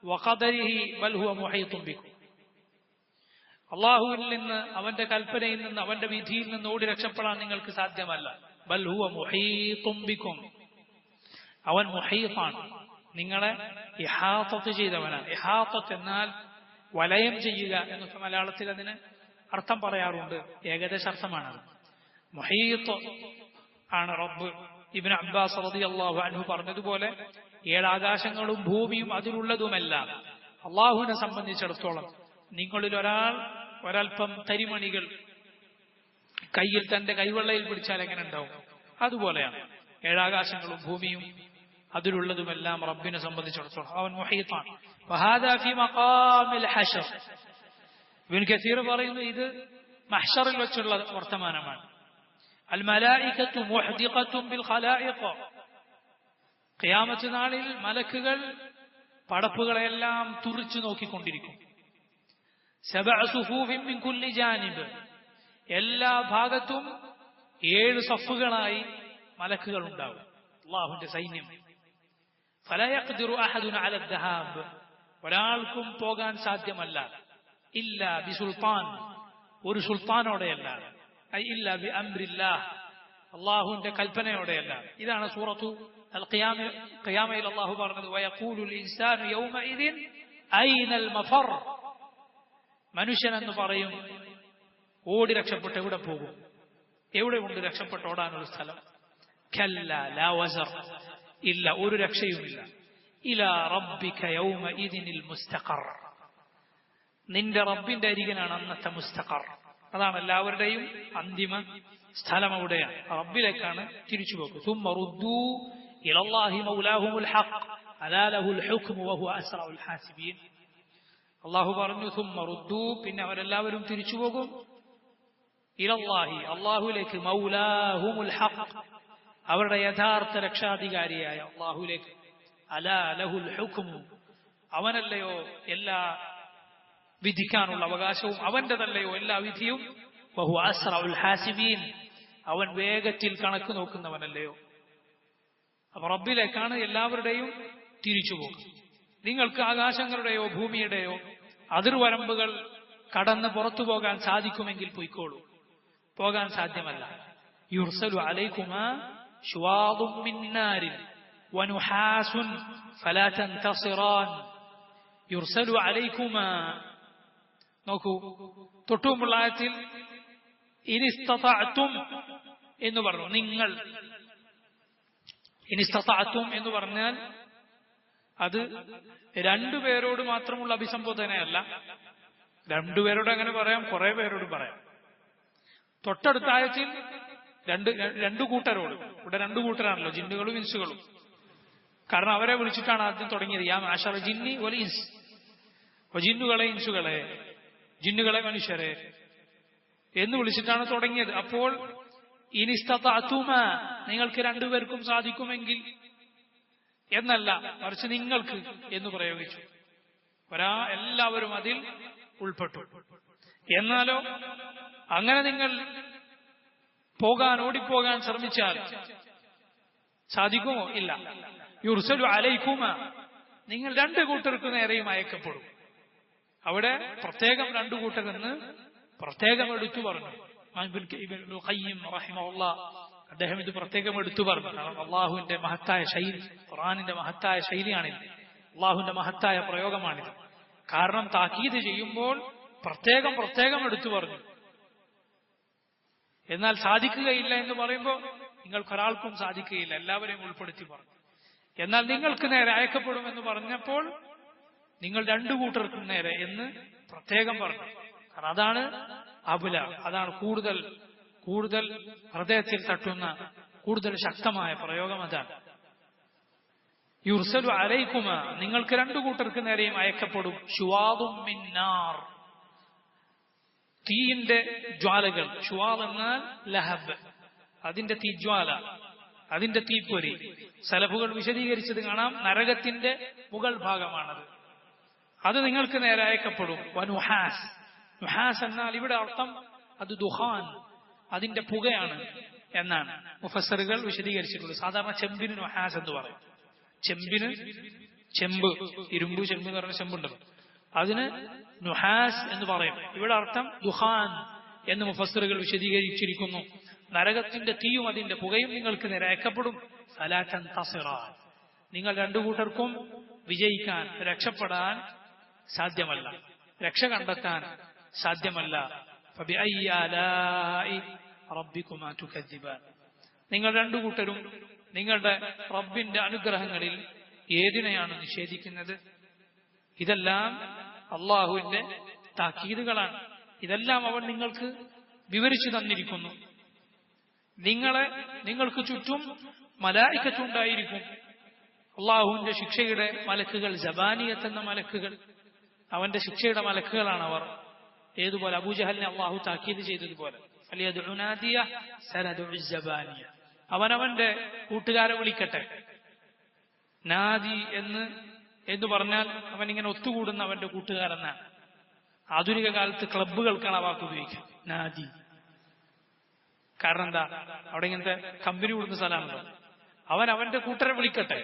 വഖദരിഹി ബൽ ഹുവ മുഹീതുൻ ബിക്കും. അള്ളാഹുവിൽ നിന്ന്, അവന്റെ കൽപ്പനയിൽ നിന്ന്, അവന്റെ വിധിയിൽ നിന്ന് ഓടി രക്ഷപ്പെടാൻ നിങ്ങൾക്ക് സാധ്യമല്ല. ബൽ ഹുവ മുഹീതുൻ ബിക്കും, അവൻ മുഹീതാണ്, നിങ്ങളെ ഇഹാത്തത്ത് ചെയ്തവനാണ്. ഇഹാത്തത്ത് എന്നാൽ വലയം ചെയ്യുക എന്നൊക്കെ മലയാളത്തിൽ അതിന് അർത്ഥം പറയാറുണ്ട്. ഏകദേശ അർത്ഥമാണത്. മുഹീത്ത് ആണ് റബ്ബ്. ഇബ്നു അബ്ബാസ് റളിയല്ലാഹു അൻഹു പറഞ്ഞതുപോലെ 7 ആകാശങ്ങളും ഭൂമിയും അതിലുള്ളതുമെല്ലാം അള്ളാഹുവിനെ സംബന്ധിച്ചിടത്തോളം നിങ്ങളിൽ ഒരൽപ്പം തരിമണികൾ കയ്യിൽ, തന്റെ കൈവെള്ളയിൽ പിടിച്ചാൽ എങ്ങനെ ഉണ്ടാവും, അതുപോലെയാണ് 7 ആകാശങ്ങളും ഭൂമിയും അതിലുള്ളതുമെല്ലാം റബ്ബിനെ സംബന്ധിച്ചിടത്തോളം അവൻ മുഹീത്താണ്. വഹാദാ ഫീ മഖാമിൽ ഹശർ. ഇബ്നു കസീർ പറയുന്നു, ഇത് മഹ്ശറിൽ വെച്ചുള്ള വർത്തമാനമാണ്. അൽ മലായികത്തു മുഹ്ദിഖത്തുൻ ബിൽ ഖലായിഖ, ഖിയാമത്ത് നാളിൽ മലക്കുകൾ പടപ്പുകളെല്ലാം തുറിച്ചു നോക്കിക്കൊണ്ടിരിക്കും. സബഅ സുഫൂഫിൻ മിൻ കുല്ലി ജാനിബ്, എല്ലാ ഭാഗത്തും 7 സഫുകളായി മലക്കുകൾ ഉണ്ടാവും, അല്ലാഹുവിന്റെ സൈന്യം. ഫലാ യഖ്ദിറു അഹദുൻ അല അദ്ദഹാബ്, ഒരാൾക്കും പോകാൻ സാധ്യമല്ല. ഇല്ല ബിസുൽത്താൻ, ഒരു സുൽത്താനോടെയല്ല. ഐ ഇല്ല ബി അംരില്ലാഹ്, അല്ലാഹുവിന്റെ കൽപ്പനയോടെയല്ല. ഇതാണ് സൂറത്തു അൽ ഖിയാമയിൽ അല്ലാഹു പറഞ്ഞത്, വയഖൂലുൽ ഇൻസാനു യൗമഇദിൻ ഐനൽ മഫർ. മനുഷ്യൻ എന്ന് പറയും, ഓടി രക്ഷപ്പെട്ട് എവിടെ പോകും, എവിടെ ഉണ്ട് രക്ഷപ്പെട്ട് ഓടാനൊരു സ്ഥലം? കല്ല ലാ വസർ, ഇല്ല, ഒരു രക്ഷയുമില്ല. ഇലാ റബ്ബിക യൗമഇദിനിൽ മുസ്തഖർ, നിന്റെ റബ്ബിന്റെ അരികിലാണ് അന്നത്തെ മുസ്തഖർ. അതാണ് എല്ലാവരുടെയും അന്തിമ സ്ഥലം, അവിടെയാണ്, റബ്ബിലേക്കാണ് തിരിച്ചുപോക്ക്. ثم ردوا الى الله مولاهم الحق الا له الحكم وهو اسرع الحاسبين. അല്ലാഹു പറഞ്ഞു ثم ردوا, പിന്നെ അവരെല്ലാവരും തിരിച്ചുപോകും, ഇലല്ലാഹി, അല്ലാഹുവിലേക്ക്, മൗലാഹുമുൽ ഹഖ്, അവരുടെ യഥാർത്ഥ രക്ഷാധികാരിയായ അല്ലാഹുവിലേക്ക്. അലാ ലഹുൽ ഹുക്മു, അവനല്ലയോ എല്ലാ വിധിക്കാനുള്ള അവകാശവും, അവന്റെതല്ലയോ എല്ലാ വിധിയും. വഹുവ അസ്റഉൽ ഹാസിബീൻ, അവൻ വേഗത്തിൽ കണക്ക് നോക്കുന്നവനല്ലയോ. അപ്പൊ റബ്ബിലേക്കാണ് എല്ലാവരുടെയും തിരിച്ചുപോക്ക്. നിങ്ങൾക്ക് ആകാശങ്ങളുടെയോ ഭൂമിയുടെയോ അതിർവരമ്പുകൾ കടന്ന് പുറത്തു പോകാൻ സാധിക്കുമെങ്കിൽ പൊയ്ക്കോളൂ. പോകാൻ സാധ്യമല്ല. യുർസലു അലൈകുമാ ശുവാദും മിൻ നാരിൻ വനുഹാസുൻ ഫലാ തൻതസിറാൻ. യുർസലു അലൈകുമാ, നോക്കൂ, തൊട്ടുമുമ്പുള്ള ആയത്തിൽ ഇനിസ്തതഅ്തും എന്ന് പറഞ്ഞു. നിങ്ങൾ ഇനിസ്തതഅ്തും എന്ന് പറഞ്ഞാൽ അത് 2 പേരോട് മാത്രമുള്ള അഭിസംബോധനയല്ല. 2 പേരോട് അങ്ങനെ പറയാം, കുറെ പേരോട് പറയാം. തൊട്ടടുത്ത ആയത്തിൽ 2 കൂട്ടരോട്. ഇവിടെ 2 കൂട്ടരാണല്ലോ, ജിന്നുകളും ഇൻസുകളും. കാരണം അവരെ വിളിച്ചിട്ടാണ് ആദ്യം തുടങ്ങിയത്. യാ മഅ്ശറ ജിന്നി വൽ ഇൻസ്, ജിന്നുകളെ ഇൻസുകളെ, ജിന്നുകളെ മനുഷ്യരെ എന്ന് വിളിച്ചിട്ടാണ് തുടങ്ങിയത്. അപ്പോൾ ഇനിസ്തതഅ്തുമ, നിങ്ങൾക്ക് 2 പേർക്കും സാധിക്കുമെങ്കിൽ എന്നല്ല, മറിച്ച് നിങ്ങൾക്ക് എന്ന് പ്രയോഗിച്ചു. എല്ലാവരും അതിൽ ഉൾപ്പെട്ടു. എന്നാലോ അങ്ങനെ നിങ്ങൾ ഓടിപ്പോകാൻ ശ്രമിച്ചാൽ സാധിക്കുമോ? ഇല്ല. യുർസലു അലൈക്കുമ, നിങ്ങൾ രണ്ടു കൂട്ടർക്ക് നേരെയും അയക്കപ്പെടും. അവിടെ പ്രത്യേകം രണ്ടു കൂട്ടരെന്ന് പ്രത്യേകം എടുത്തു പറഞ്ഞു. ഇബ്നുൽ ഖയ്യിം റഹിമഹുല്ലാഹ് അദ്ദേഹം ഇത് പ്രത്യേകം എടുത്തു പറഞ്ഞു. കാരണം അള്ളാഹുവിന്റെ മഹത്തായ ശൈലി, ഖുർആനിന്റെ മഹത്തായ ശൈലിയാണിത്, അള്ളാഹുവിന്റെ മഹത്തായ പ്രയോഗമാണിത്. കാരണം താക്കീത് ചെയ്യുമ്പോൾ പ്രത്യേകം എടുത്തു പറഞ്ഞു. എന്നാൽ സാധിക്കുകയില്ല എന്ന് പറയുമ്പോൾ നിങ്ങൾക്കൊരാൾക്കും സാധിക്കുകയില്ല, എല്ലാവരെയും ഉൾപ്പെടുത്തി പറഞ്ഞു. എന്നാൽ നിങ്ങൾക്ക് നേരെ അയക്കപ്പെടുമെന്ന് പറഞ്ഞപ്പോൾ നിങ്ങൾ രണ്ടു കൂട്ടർക്കും നേരെ എന്ന് പ്രത്യേകം പറഞ്ഞു. കാരണം അതാണ് അബുല, അതാണ് കൂടുതൽ ഹൃദയത്തിൽ തട്ടുന്ന കൂടുതൽ ശക്തമായ പ്രയോഗം. അതാണ് യുർസലു അലൈക്കുമ, നിങ്ങൾക്ക് രണ്ടു കൂട്ടർക്ക് നേരെയും അയക്കപ്പെടും. ശുവാദും മിൻ നാർ, തീയിന്റെ ജ്വാലകൾ. ഷുവാദ് എന്നാൽ ലഹബ്, അതിന്റെ തീജ്വാല, അതിന്റെ തീപ്പൊരി. സലഫുകൾ വിശദീകരിച്ചത് കാണാം, നരകത്തിന്റെ മുകൾ ഭാഗമാണത്. അത് നിങ്ങൾക്ക് നേരെ അയക്കപ്പെടും. വനുഹാസ്, നുഹാസ് എന്നാൽ ഇവിടെ അർത്ഥം അത് ദുഹാൻ, അതിന്റെ പുകയാണ് എന്നാണ് മുഫസ്സറുകൾ വിശദീകരിച്ചിട്ടുള്ളത്. സാധാരണ ചെമ്പിന് നുഹാസ് എന്ന് പറയും. ചെമ്പിന് ചെമ്പ്, ഇരുമ്പ് ചെമ്പ് എന്ന് പറഞ്ഞ ചെമ്പുണ്ടല്ലോ, അതിന് നുഹാസ് എന്ന് പറയും. ഇവിടെ അർത്ഥം ദുഹാൻ എന്ന് മുഫസ്സറുകൾ വിശദീകരിച്ചിരിക്കുന്നു. നരകത്തിന്റെ തീയും അതിന്റെ പുകയും നിങ്ങൾക്ക് നേരെ അയക്കപ്പെടും. ഫലാ തൻതസിറാൻ, നിങ്ങൾ രണ്ടു കൂട്ടർക്കും വിജയിക്കാൻ, രക്ഷപ്പെടാൻ സാധ്യമല്ല, രക്ഷ കണ്ടെത്താൻ സാധ്യമല്ല. ഫബിഅയ്യി ആലാഇ റബ്ബികുമാ തുകദ്ദിബാൻ, നിങ്ങൾ രണ്ടു കൂട്ടരും നിങ്ങളുടെ റബ്ബിന്റെ അനുഗ്രഹങ്ങളിൽ ഏതിനെയാണ് നിഷേധിക്കുന്നത്? ഇതെല്ലാം അള്ളാഹുവിന്റെ താക്കീതുകളാണ്. ഇതെല്ലാം അവൻ നിങ്ങൾക്ക് വിവരിച്ചു തന്നിരിക്കുന്നു. നിങ്ങൾക്ക് ചുറ്റും മലായികത്തുണ്ടായിരിക്കും. അള്ളാഹുവിന്റെ ശിക്ഷയുടെ മലക്കുകൾ, ജബാനിയത്ത് എന്ന മലക്കുകൾ, അവന്റെ ശിക്ഷയുടെ മലക്കുകളാണ് അവർ. ഏതുപോലെ അബൂജഹലിനെ അള്ളാഹു താക്കീത് ചെയ്തതുപോലെ, അവനവന്റെ കൂട്ടുകാരെ വിളിക്കട്ടെ. നാദി എന്ന് പറഞ്ഞാൽ അവൻ ഇങ്ങനെ ഒത്തുകൂടുന്ന അവന്റെ കൂട്ടുകാരെന്നാണ്. ആധുനിക കാലത്ത് ക്ലബ്ബുകൾക്കാണ് ആ വാക്ക് ഉപയോഗിക്കുക, നാദി. കാരണം എന്താ? അവിടെ ഇങ്ങനത്തെ കമ്പനി കൂടുന്ന സ്ഥലമാണല്ലോ. അവന്റെ കൂട്ടരെ വിളിക്കട്ടെ.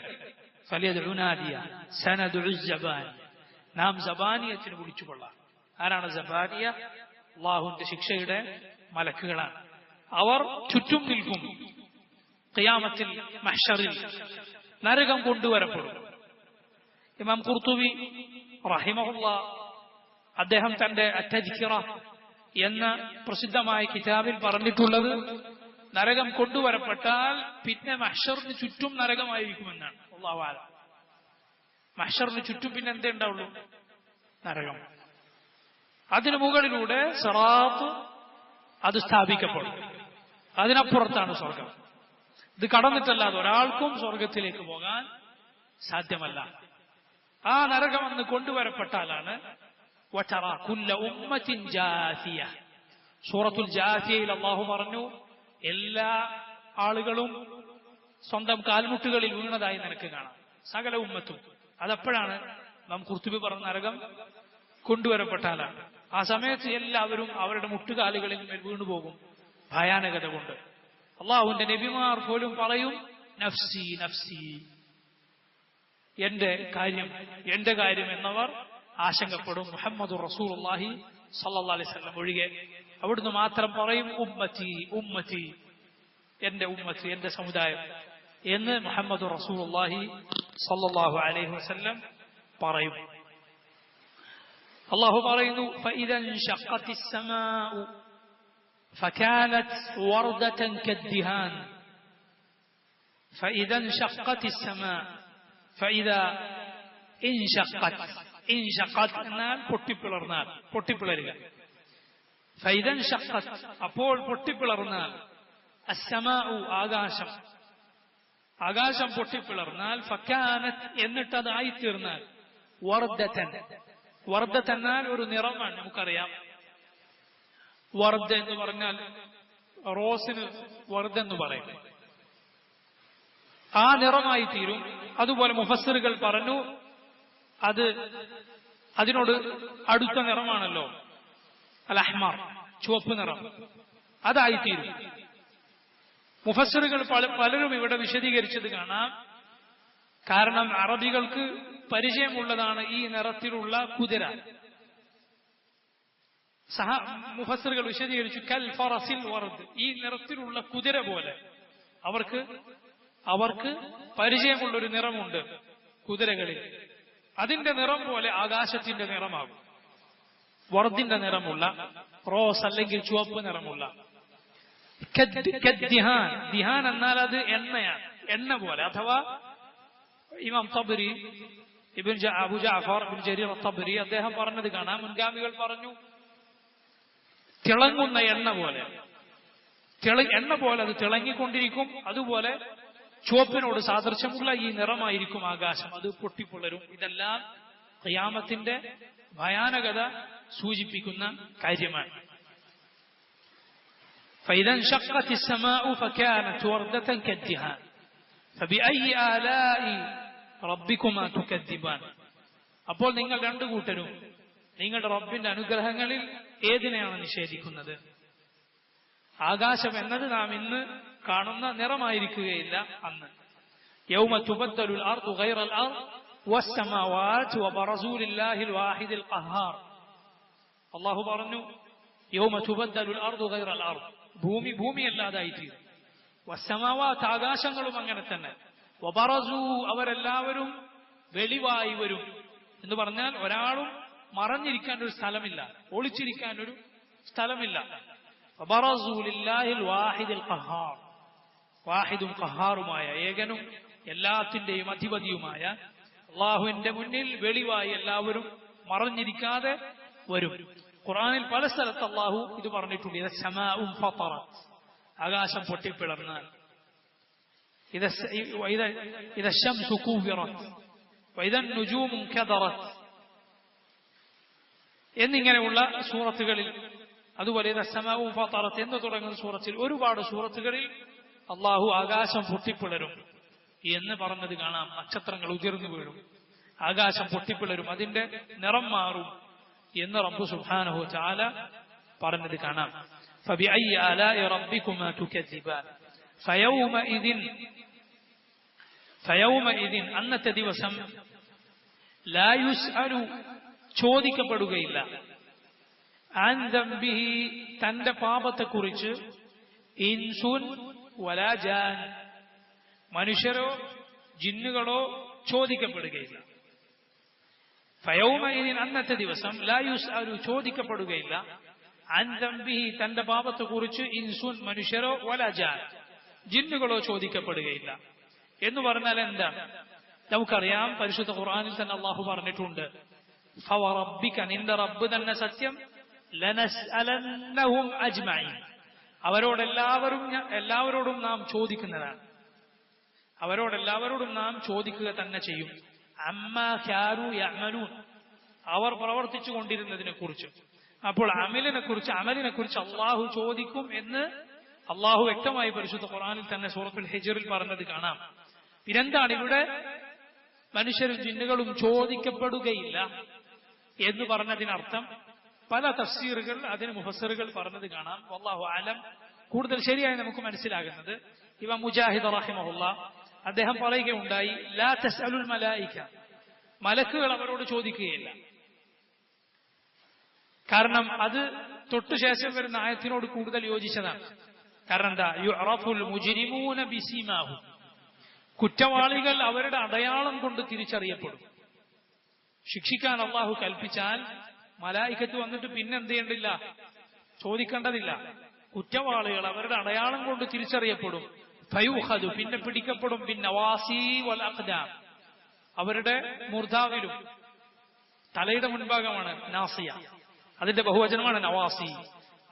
നാം ജബാനിയത്തിന് വിളിച്ചുകൊള്ളാം. ആരാണ് ജബാനിയ? അള്ളാഹുവിന്റെ ശിക്ഷയുടെ മലക്കുകളാണ്. അവർ ചുറ്റും നിൽക്കും. ഖിയാമത്തിൽ മഹ്ശറിൽ നരകം കൊണ്ടുവരപ്പെടും. ഇമാം ഖുർത്തുബി റഹിമഹുല്ലാഹ് അദ്ദേഹം തന്റെ അത്തദ്കിറ എന്ന പ്രസിദ്ധമായ കിതാബിൽ പറഞ്ഞിട്ടുള്ളത്, നരകം കൊണ്ടുവരപ്പെട്ടാൽ പിന്നെ മഹ്ശറിന് ചുറ്റും നരകമായിരിക്കുമെന്നാണ്. അല്ലാഹു അഅലം. മഹ്ശറിന് ചുറ്റും പിന്നെ എന്തേ ഉണ്ടാവുള്ളൂ? നരകം. അതിനു മുകളിലൂടെ സിറാത്ത് അത് സ്ഥാപിക്കപ്പെടും. അതിനപ്പുറത്താണ് സ്വർഗം. ഇത് കടന്നിട്ടല്ലാതെ ഒരാൾക്കും സ്വർഗത്തിലേക്ക് പോകാൻ സാധ്യമല്ല. ആ നരകം അന്ന് കൊണ്ടുവരപ്പെട്ടാലാണ് സൂറത്തുൽ ജാസിയയിൽ അല്ലാഹു പറഞ്ഞു, എല്ലാ ആളുകളും സ്വന്തം കാൽമുട്ടുകളിൽ വീണതായി നിനക്ക് കാണാം, സകല ഉമ്മത്തും. അതെപ്പോഴാണ്? നാം ഖുർത്തുബി പറഞ്ഞ നരകം കൊണ്ടുവരപ്പെട്ടാലാണ്. ആ സമയത്ത് എല്ലാവരും അവരുടെ മുട്ടുകാലുകളിൽ മേൽ വീണുപോകും ഭയാനകത കൊണ്ട്. അള്ളാഹുവിന്റെ നബിമാർ പോലും പറയും, നഫ്സി നഫ്സി, എന്റെ കാര്യം എന്നവർ ആശങ്കപ്പെടും. മുഹമ്മദുർ റസൂലുള്ളാഹി സ്വല്ലല്ലാഹു അലൈഹി വസല്ലം ഒഴികെ. അവിടുന്ന് മാത്രം പറയും, ഉമ്മത്തി ഉമ്മത്തി, എന്റെ ഉമ്മത്ത്, എന്റെ സമുദായം എന്ന് മുഹമ്മദുർ റസൂലുള്ളാഹി സ്വല്ലല്ലാഹു അലൈഹി വസല്ലം പറയും. അല്ലാഹു പറയുന്നു, ഫഇദാ ഇൻശഖത്തിസ് സമാഉ ഫകാനത് വർദതൻ കദ്ദിഹാൻ. ഫഇദാ ഇൻശഖത്തിസ് സമാഉ, ഫഇദാ ഇൻശഖത്, ഇൻശഖത് എന്നാൽ പൊട്ടിപ്പിളർന്നാൽ, പൊട്ടിപ്പിളരുക. ഫഇദാ ഇൻശഖത്, അപ്പോൾ പൊട്ടിപ്പിളർന്നാൽ, അസ്സമാഉ ആകാശം, ആകാശം പൊട്ടിപ്പിളർന്നാൽ, ഫകാനത് എന്നിട്ടത് ആയിത്തീർന്നാൽ, വർദതൻ, വർദത്ത് എന്നാൽ ഒരു നിറമാണ്. നമുക്കറിയാം വർദ എന്ന് പറഞ്ഞാൽ റോസിന് വർദ എന്ന് പറയും. ആ നിറമായി തീരും. അതുപോലെ മുഫസ്സിറുകൾ പറഞ്ഞു അതിനോട് അടുത്ത നിറമാണല്ലോ അൽ അഹ്മർ, ചുവപ്പ് നിറം, അതായിത്തീരും. മുഫസ്സിറുകൾ പലരും ഇവിടെ വിശദീകരിച്ചത് കാണാം. കാരണം അറബികൾക്ക് പരിചയമുള്ളതാണ് ഈ നിറത്തിലുള്ള കുതിര. മുഫസ്സിറുകൾ വിശദീകരിച്ചു കൽ ഫറസിൽ വർദ്, ഈ നിറത്തിലുള്ള കുതിര പോലെ അവർക്ക് പരിചയമുള്ളൊരു നിറമുണ്ട് കുതിരകളിൽ. അതിന്റെ നിറം പോലെ ആകാശത്തിന്റെ നിറമാകും. വർദിന്റെ നിറമുള്ള, റോസ് അല്ലെങ്കിൽ ചുവപ്പ് നിറമുള്ള. ദിഹാൻ എന്നാൽ അത് എണ്ണയാണ്, എണ്ണ പോലെ. അഥവാ ഇമാം തബ്രി അബു ജഅഫർ ഇബ്നു ജരീർ തബ്രി അദ്ദേഹം പറഞ്ഞത് കാണാം, മുൻഗാമികൾ പറഞ്ഞു തിളങ്ങുന്ന എണ്ണ പോലെ, എണ്ണ പോലെ അത് തിളങ്ങിക്കൊണ്ടിരിക്കും. അതുപോലെ ചുവപ്പിനോട് സാദൃശ്യമുള്ള ഈ നിറമായിരിക്കും ആകാശം, അത് പൊട്ടിപ്പൊളരും. ഇതെല്ലാം ഖിയാമത്തിന്റെ ഭയാനകത സൂചിപ്പിക്കുന്ന കാര്യമാണ്. فإذا انشقت السماء فكانت وردة كالدهان فبأي آلاء ربكما تكذبان. അപ്പോൾ നിങ്ങൾ രണ്ടു കൂട്ടരും നിങ്ങളുടെ റബ്ബിന്റെ അനുഗ്രഹങ്ങളിൽ ഏതിനെയാണ് നിഷേധിക്കുന്നത്? ആകാശം എന്നത് നാം ഇന്ന് കാണുന്ന നിറമായിരിക്കുകയില്ല അന്ന്. യൗമ തുബദ്ദലുൽ അർദു ഗൈറൽ അർദ് വസ്സമാവാതു വബറസൂ ലില്ലാഹിൽ വാഹിദിൽ ഖഹാർ. അല്ലാഹു പറഞ്ഞു യൗമ തുബദ്ദലുൽ അർദു ഗൈറൽ അർദ്, ഭൂമിയല്ലാതായിത്തീരും. വസ്സമാവാത്ത്, ആകാശങ്ങളും അങ്ങനെ തന്നെ. വബറസൂ, അവരെല്ലാവരും വെളിവായി വരും എന്ന് പറഞ്ഞാൽ ഒരാളും മറഞ്ഞിരിക്കാൻ ഒരു സ്ഥലമില്ല, ഒളിച്ചിരിക്കാൻ ഒരു സ്ഥലമില്ല. വബറസൂ ലില്ലാഹിൽ വാഹിദിൽ ഖഹാർ, വാഹിദും ഖഹാറുമായ ഏകനും എല്ലാത്തിന്റെയും അധിപതിയുമായ അള്ളാഹുവിന്റെ മുന്നിൽ വെളിവായി എല്ലാവരും മറഞ്ഞിരിക്കാതെ വരും. ഖുർആനിൽ പല സ്ഥലത്ത് അള്ളാഹു ഇത് പറഞ്ഞിട്ടുണ്ട്. ഇദ സമാഉ ഫതറത്, ആകാശം പൊട്ടിപ്പിളർന്നാൽ. ഇദ ശംസു കുവിറത് വഇദ നുജൂമു കദറത് എന്നിങ്ങനെയുള്ള സൂറത്തുകളിൽ, അതുപോലെ ഇദ സമാഉ ഫതറത് എന്ന് തുടങ്ങുന്ന സൂറത്തിൽ, ഒരുപാട് സൂറത്തുകളിൽ അള്ളാഹു ആകാശം പൊട്ടിപ്പിളരും എന്ന് പറഞ്ഞത് കാണാം. നക്ഷത്രങ്ങൾ ഉതിർന്നു വീഴും, ആകാശം പൊട്ടിപ്പിളരും, അതിന്റെ നിറം മാറും എന്ന് റബ്ബ് സുബ്ഹാനഹു തആല പറഞ്ഞത് കാണാം. ഫബിഅയ്യി ആലാഇ റബ്ബികുമാ തുകദ്ദിബാൻ ഫയൗമഇദിൻ അന്നത്തെ ദിവസം ലാ യുസ്അലു, ചോദിക്കപ്പെടുകയില്ല, അൻ ദംബിഹി, തന്റെ പാപത്തെക്കുറിച്ച്, ഇൻസുൻ വലാ ജാൻ, മനുഷ്യരോ ജിന്നുകളോ ചോദിക്കപ്പെടുകയില്ല. ഫയൗമഇദിൻ അന്നത്തെ ദിവസം ലാ യുസ്അലു, ചോദിക്കപ്പെടുകയില്ല, അൻ ദംബിഹി, തന്റെ പാപത്തെക്കുറിച്ച്, ഇൻസുൻ മനുഷ്യരോ വലാ ജാൻ, ജിന്നുകളോ ചോദിക്കപ്പെടുകയില്ല. എന്ന് പറഞ്ഞാൽ എന്താണ്? നമുക്കറിയാം, പരിശുദ്ധ ഖുർആനിൽ തന്നെ അള്ളാഹു പറഞ്ഞിട്ടുണ്ട്, ഫവറബ്ബിക, നിന്റെ റബ്ബ് തന്നെ സത്യം, ലനസ്അലന്നഹും അജ്മഈൻ, എല്ലാവരോടും നാം ചോദിക്കുന്നതാണ്, അവരോടെല്ലാവരോടും നാം ചോദിക്കുക തന്നെ ചെയ്യും. അമ്മാ കാനൂ യഅമലൂൻ, അവർ പ്രവർത്തിച്ചു കൊണ്ടിരുന്നതിനെ കുറിച്ച്. അപ്പോൾ അമലിനെ കുറിച്ച് അള്ളാഹു ചോദിക്കും എന്ന് അള്ളാഹു വ്യക്തമായി പരിശുദ്ധ ഖുർആനിൽ തന്നെ സൂറത്തുൽ ഹിജ്റിൽ പറഞ്ഞത് കാണാം. പിന്നെന്താണ് ഇവിടെ മനുഷ്യരും ജിന്നുകളും ചോദിക്കപ്പെടുകയില്ല എന്ന് പറഞ്ഞതിനർത്ഥം? പല തഫ്സീറുകൾ, അതിന് മുഫസ്സിറുകൾ പറഞ്ഞത് കാണാം. വല്ലാഹു അലം. കൂടുതൽ ശരിയായി നമുക്ക് മനസ്സിലാകുന്നത് ഇമാം മുജാഹിദ് റഹിമഹുല്ലാഹ് അദ്ദേഹം പറയുകയുണ്ടായി, ലാ തസ്അലുൽ മലായിക, മലക്കുകൾ അവരോട് ചോദിക്കുകയില്ല. കാരണം അത് തൊട്ടുശേഷം വരുന്ന ആയത്തിനോട് കൂടുതൽ യോജിച്ചതാണ്. കാരണം എന്താ? യുഅറഫുൽ മുജ്രിമൂന ബിസീമാഹും, കുറ്റവാളികൾ അവരുടെ അടയാളം കൊണ്ട് തിരിച്ചറിയപ്പെടും. ശിക്ഷിക്കാൻ അള്ളാഹു കൽപ്പിച്ചാൽ മലായികത്ത് വന്നിട്ട് പിന്നെന്ത് ചെയ്യേണ്ടില്ല, ചോദിക്കേണ്ടതില്ല. കുറ്റവാളികൾ അവരുടെ അടയാളം കൊണ്ട് തിരിച്ചറിയപ്പെടും. ഫയുഖദു, പിന്നെ പിടിക്കപ്പെടും. ബിന്നവാസി വൽ അഖ്ദാം, അവരുടെ മൂർധാവിലും, തലയുടെ മുൻഭാഗമാണ് നാസിയ, അതിന്റെ ബഹുവചനമാണ് നവാസി.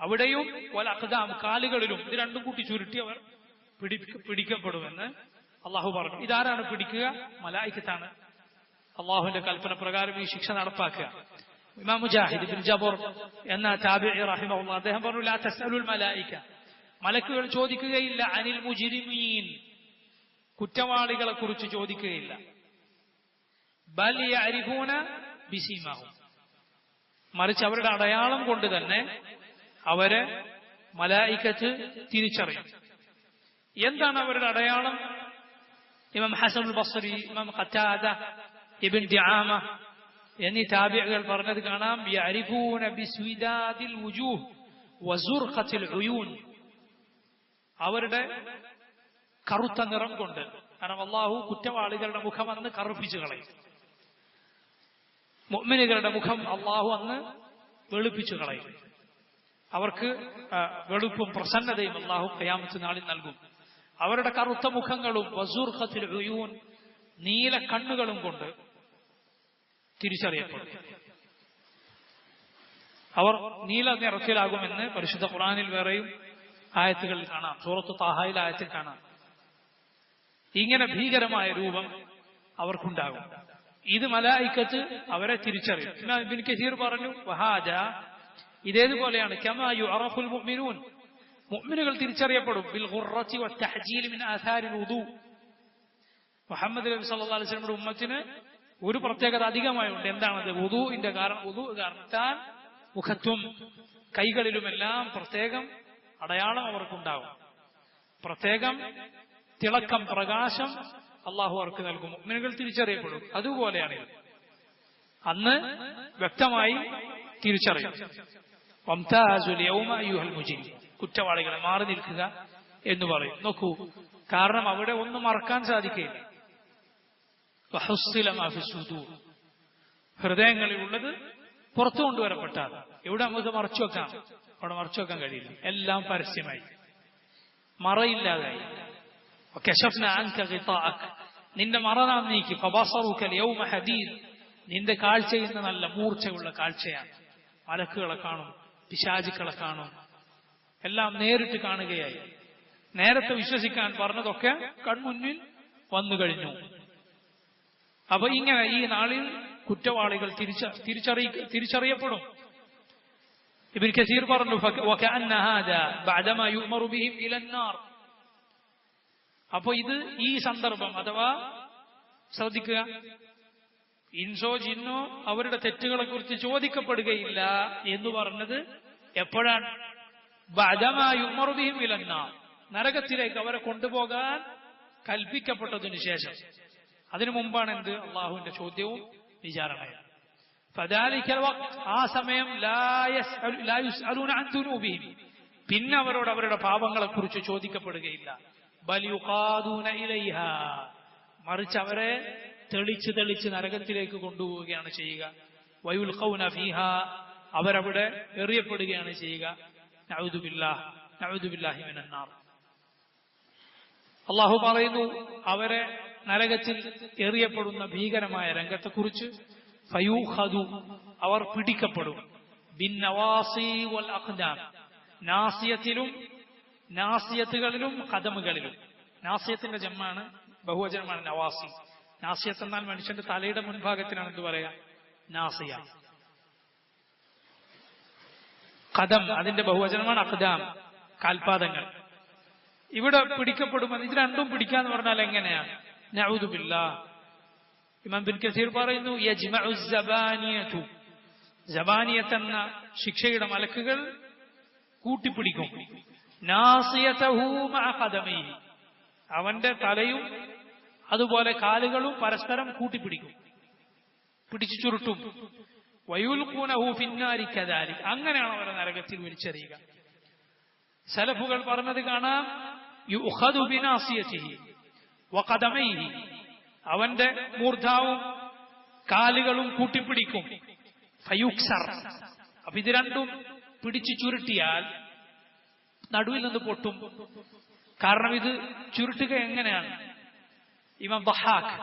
അവിടെയും വൽ അഖ്ദാം, കാലുകളിലും, ഇത് രണ്ടും കൂട്ടി ചുരുട്ടി അവർ പിടിക്കപ്പെടുമെന്ന് അള്ളാഹു പറഞ്ഞു. ഇതാരാണ് പിടിക്കുക? മലായികത്താണ്. അള്ളാഹുവിന്റെ കൽപ്പന പ്രകാരം ഈ ശിക്ഷ നടപ്പാക്കുക. ഇമാം മുജാഹിദ് ഇബ്നു ജബർ എന്ന താബിഈ റഹിമഹുല്ലാഹ് അദ്ദേഹം പറഞ്ഞു, ലാ തസ്അലുൽ മലായിക, മലക്കുകൾ ചോദിക്കുകയില്ല, അനിൽ മുജ്രിമീൻ, കുറ്റവാളികളെ കുറിച്ച് ചോദിക്കുകയില്ല. ബൽ യഅരിഫൂന ബിസീമാഹും, മറിച്ച് അവരുടെ അടയാളം കൊണ്ട് തന്നെ അവരെ മലായികത്ത് തിരിച്ചറിയും. എന്താണ് അവരുടെ അടയാളം? ഇമാം ഹസനുൽ ബസ്രി, ഇമാം ഖതാദ, ഇബ്ൻ ദിആമ എന്നീ താബിഈകൾ പറഞ്ഞത് കാണാം. യഅരിഫൂന ബിസ്വിദാദിൽ വുജൂഹ് വസുർഖത്തിൽ ഉയൂൻ, അവരുടെ കറുത്ത നിറം കൊണ്ട്. കാരണം അല്ലാഹു കുറ്റവാളികളുടെ മുഖം അന്ന് കറുപ്പിച്ചു കളയും, മുഅ്മിനുകളുടെ മുഖം അല്ലാഹു അന്ന് വെളുപ്പിച്ചു കളയും. അവർക്ക് വെളുപ്പും പ്രസന്നതയും അല്ലാഹു ഖിയാമത്ത് നാളിൽ നൽകും. അവരുടെ കറുത്ത മുഖങ്ങളും വസുർഖത്തിൽ ഉയൂൻ, നീല കണ്ണുകളും കൊണ്ട് തിരിച്ചറിയപ്പെടും. അവർ നീല നിറത്തിലാകുമെന്ന് പരിശുദ്ധ ഖുർആനിൽ വേറെയും ആയത്തുകളിൽ കാണാം. സൂറത്ത് താഹയിൽ ആയത്തിൽ കാണാം. ഇങ്ങനെ ഭീകരമായ രൂപം അവർക്കുണ്ടാകും. ഇത് മലായിക്കത്ത് അവരെ തിരിച്ചറിയും. ഇബ്നു കസീർ പറഞ്ഞു, വഹാജ, ഇതേതുപോലെയാണ് കമാ യുഅറഫുൽ മുഅ്മിനൂൻ, മുഅ്മിനുകൾ തിരിച്ചറിയപ്പെടും ബിൽ ഖുർറത്തി വത്തഹ്ജീൽ മിൻ ആഥാരിൽ വുദൂ. മുഹമ്മദ് നബി സല്ലല്ലാഹു അലൈഹി വസല്ലമയുടെ ഉമ്മത്തിന് ഒരു പ്രത്യേകത അധികമായുണ്ട്. എന്താണത്? വുദൂഇന്റെ കാരണത്താൽ മുഖത്തും കൈകളിലുമെല്ലാം പ്രത്യേകം അടയാളം അവർക്കുണ്ടാവും. പ്രത്യേകം തിളക്കം, പ്രകാശം അള്ളാഹു അവർക്ക് നൽകും. മുഅ്മിനുകൾ തിരിച്ചറിയപ്പെടും. അതുപോലെയാണ് അന്ന് വ്യക്തമായി തിരിച്ചറിയും. വംതാസുൽ യൗമ അയ്യുഹൽ മുജ്രിമൂൻ, കുറ്റവാളികളെ മാറി നിൽക്കുക എന്ന് പറയും. നോക്കൂ, കാരണം അവിടെ ഒന്നും മറക്കാൻ സാധിക്കില്ല. വഹുസ്സില മാ ഫി സുദൂർ, ഹൃദയങ്ങളിൽ ഉള്ളത് പുറത്തു കൊണ്ടുവരപ്പെട്ടാൽ എവിടെ നമുക്ക് മറച്ചു വെക്കാം? അവിടെ മറച്ചു വെക്കാൻ കഴിയില്ല. എല്ലാം പരസ്യമായി, മറയില്ലാതായി. വകശഫ്നാ അൻക ഗിതാഅക, നിന്റെ മറ നാം നീക്കി. ഫബസറുക യൗമ ഹദീദ്, നിന്റെ കാഴ്ച ഇന്ന് നല്ല മൂർച്ചയുള്ള കാഴ്ചയാണ്. മലക്കുകളെ കാണും, പിശാചുക്കളെ കാണും, എല്ലാം നേരിട്ട് കാണുകയായി. നേരത്തെ വിശ്വസിക്കാൻ പറഞ്ഞതൊക്കെ കൺമുന്നിൽ വന്നു കഴിഞ്ഞു. അപ്പൊ ഇങ്ങനെ ഈ നാളിൽ കുറ്റവാളികൾ തിരിച്ചറിയപ്പെടും. ഇബ്നു കസീർ പറഞ്ഞു, വകഅന്ന ഹാദാ ബഅദമാ യുഅ്മറു ബിഹിം ഇലന്നാർ. അപ്പൊ ഇത് ഈ സന്ദർഭം, അഥവാ ശ്രദ്ധിക്കുക, ഇൻസോ ജിന്നോ അവരുടെ തെറ്റുകളെ കുറിച്ച് ചോദിക്കപ്പെടുകയില്ല എന്ന് പറഞ്ഞത് എപ്പോഴാണ്? ബഅദമാ യുഅ്മറു ബിഹിം ഇലന്നാർ, നരകത്തിലേക്ക് അവരെ കൊണ്ടുപോകാൻ കൽപ്പിക്കപ്പെട്ടതിനു ശേഷം. അതിനു മുമ്പാണ് എന്ത്? അള്ളാഹുവിന്റെ ചോദ്യവും വിചാരണയും. ഫദാലിക്കൽ വഖ്ത്, ആ സമയം ലാ യുസ്അലൂന അൻ ദുനൂബിഹിം, പിന്നെ അവരോട് അവരുടെ പാപങ്ങളെ കുറിച്ച് ചോദിക്കപ്പെടുകയില്ല. ബൽ യുഖാദൂന ഇലൈഹാ, മറിച്ച് അവരെ തെളിച്ച് നരകത്തിലേക്ക് കൊണ്ടുപോവുകയാണ് ചെയ്യുക. വയുൽഖൗന ഫീഹാ, അവരവിടെ എറിയപ്പെടുകയാണ് ചെയ്യുക. നഊദു ബില്ലാഹി മിനന്നാർ. അള്ളാഹു പറയുന്നു അവരെ നരകത്തിൽ എറിയപ്പെടുന്ന ഭീകരമായ രംഗത്തെക്കുറിച്ച്. ഫയൂഖദു, അവർ പിടിക്കപ്പെടും. ബിന്നവാസി വൽ അഖ്ദാം, നാസിയത്തുകളിലും ഖദമുകളിലും. നാസിയത്തിന്റെ ജമ്മാണ്, ബഹുവചനമാണ് നവാസി. നാസിയത്ത് എന്നാൽ മനുഷ്യന്റെ തലയുടെ മുൻഭാഗത്തിനാണ് എന്ത് പറയാ? നാസിയ. ഖദം അതിന്റെ ബഹുവചനമാണ് അഖ്ദാം, കാൽപാദങ്ങൾ. ഇവിടെ പിടിക്കപ്പെടുമെന്ന്, ഇത് രണ്ടും പിടിക്കാന്ന് പറഞ്ഞാൽ എങ്ങനെയാണ്? നഊദു ബില്ലാഹ്. ഇമാം ഇബ്നു കസീർ പറയുന്നു, യജ്മഉ സബാനിയതു, സബാനിയത്ത് എന്ന ശിക്ഷയുടെ മലക്കുകൾ കൂട്ടിപ്പിടിക്കും. നാസിയതഹു മഅ ഖദമൈഹി, അവന്റെ തലയും അതുപോലെ കാലുകളും പരസ്പരം കൂട്ടിപ്പിടിക്കും, പിടിച്ചു ചുരുട്ടും. വയുൽഖൂനഹു ഫിന്നാരി കദാലിക്, അങ്ങനെയാണ് അവരെ നരകത്തിൽ വലിച്ചെറിയുക. സലഫുകൾ പറഞ്ഞത് കാണാം, യുഖദു ബിനാസിയതിഹി വഖദമൈഹി, അവന്റെ മൂർധാവും കാലുകളും കൂട്ടിപ്പിടിക്കും. ഫയുക്സർ, അപ്പൊ ഇത് രണ്ടും പിടിച്ചു ചുരുട്ടിയാൽ നടുവിൽ നിന്ന് പൊട്ടും. കാരണം ഇത് ചുരുട്ടുക എങ്ങനെയാണ്? ഇമാം ദഹാഖ്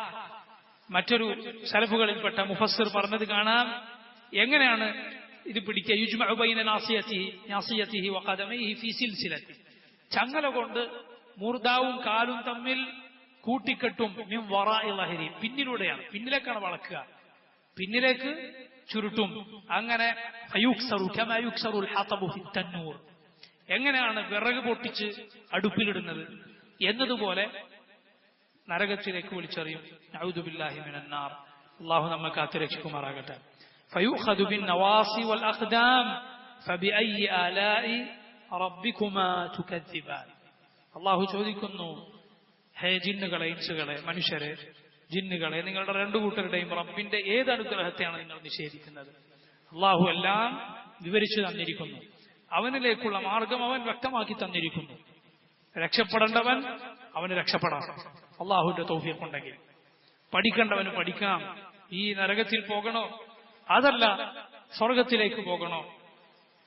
മറ്റൊരു സലഫുകളിൽപ്പെട്ട മുഫസ്സിർ പറഞ്ഞത് കാണാം, എങ്ങനെയാണ് ഇത് പിടിക്കുക? യുജ്മഉ ബൈന നാസിയതിഹി വഖദമൈഹി ഫീ സിൽസിലത്തി, ചങ്ങല കൊണ്ട് മൂർധാവും കാലും തമ്മിൽ കൂട്ടിക്കെട്ടും. മിൻ വറാഇ ലഹരി, പിന്നിലൂടെയാണ്, പിന്നിലേക്കാണ് വളക്കുക, പിന്നിലേക്ക് ചുരുട്ടും. അങ്ങനെ ഫയുക്സറു കമാ യുക്സറുൽ ഹതബു ഫി തന്നൂർ, എങ്ങനെയാണ് വിറക് പൊട്ടിച്ച് അടുപ്പിലിടുന്നത് എന്നതുപോലെ നരകത്തിലേക്ക് വിളിച്ചറിയും. നഊദു ബില്ലാഹി മിനന്നാർ. അല്ലാഹു നമ്മെ കാത്തുരക്ഷിക്കുമാറാകട്ടെ. ഫയുഖദു ബിന്നവാസി വൽ അഖ്ദാം ഫബിഅയ്യി ആലാഇ റബ്ബികുമാ തുകദ്ദിബാൻ. അല്ലാഹു ചോദിക്കുന്നു, ഹേ ജിന്നുകളെ, ഇൻസുകളെ, മനുഷ്യരെ, ജിന്നുകളെ, നിങ്ങളുടെ രണ്ടു കൂട്ടരുടെയും റബ്ബിന്റെ ഏത് അനുഗ്രഹത്തെയാണ് നിങ്ങൾ നിഷേധിക്കുന്നത്? അല്ലാഹു എല്ലാം വിവരിച്ചു തന്നിരിക്കുന്നു. അവനിലേക്കുള്ള മാർഗം അവൻ വ്യക്തമാക്കി തന്നിരിക്കുന്നു. രക്ഷപ്പെടേണ്ടവൻ അവന് രക്ഷപ്പെടാം, അള്ളാഹുവിന്റെ തൗഫീഖ് ഉണ്ടെങ്കിൽ. പഠിക്കേണ്ടവന് പഠിക്കാം. ഈ നരകത്തിൽ പോകണോ അതല്ല സ്വർഗത്തിലേക്ക് പോകണോ,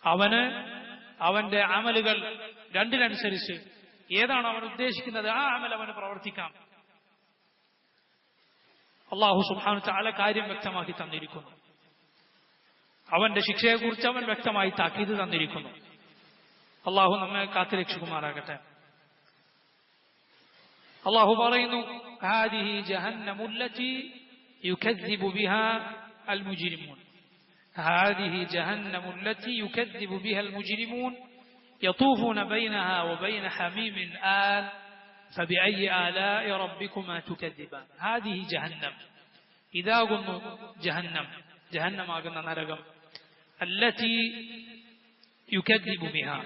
അവന് അവന്റെ അമലുകൾ രണ്ടിനനുസരിച്ച് ഏതാണ് അവൻ ഉദ്ദേശിക്കുന്നത് ആ അമൽ അവന് പ്രവർത്തിക്കാം. അള്ളാഹു സുബ്ഹാനഹു വ തആല കാര്യം വ്യക്തമാക്കി തന്നിരിക്കുന്നു. അവന്റെ ശിക്ഷയെക്കുറിച്ച് അവൻ വ്യക്തമായി താക്കീത് തന്നിരിക്കുന്നു. അള്ളാഹു നമ്മെ കാത്തുരക്ഷിക്കുമാറാകട്ടെ. അള്ളാഹു പറയുന്നു, ഹാദിഹി ജഹന്നമു അല്ലതി യുകദ്ദിബു ബിഹാ അൽ മുജ്രിമൂൻ. ഹാദിഹി ജഹന്നമു അല്ലതി യുകദ്ദിബു ബിഹാ അൽ മുജ്രിമൂൻ യതൂഫൂന ബൈനഹാ വബൈന ഹമീമിൻ ആൻ ഫബിഅയ്യി ആലാഇ റബ്ബികുമാ തുകദ്ദിബാൻ. ഹാദിഹി ജഹന്നം, ഇതാകുന്നു ജഹന്നം, ജഹന്നമാകുന്ന നരകം. അല്ലതി യുകദ്ദിബു ബിഹാ,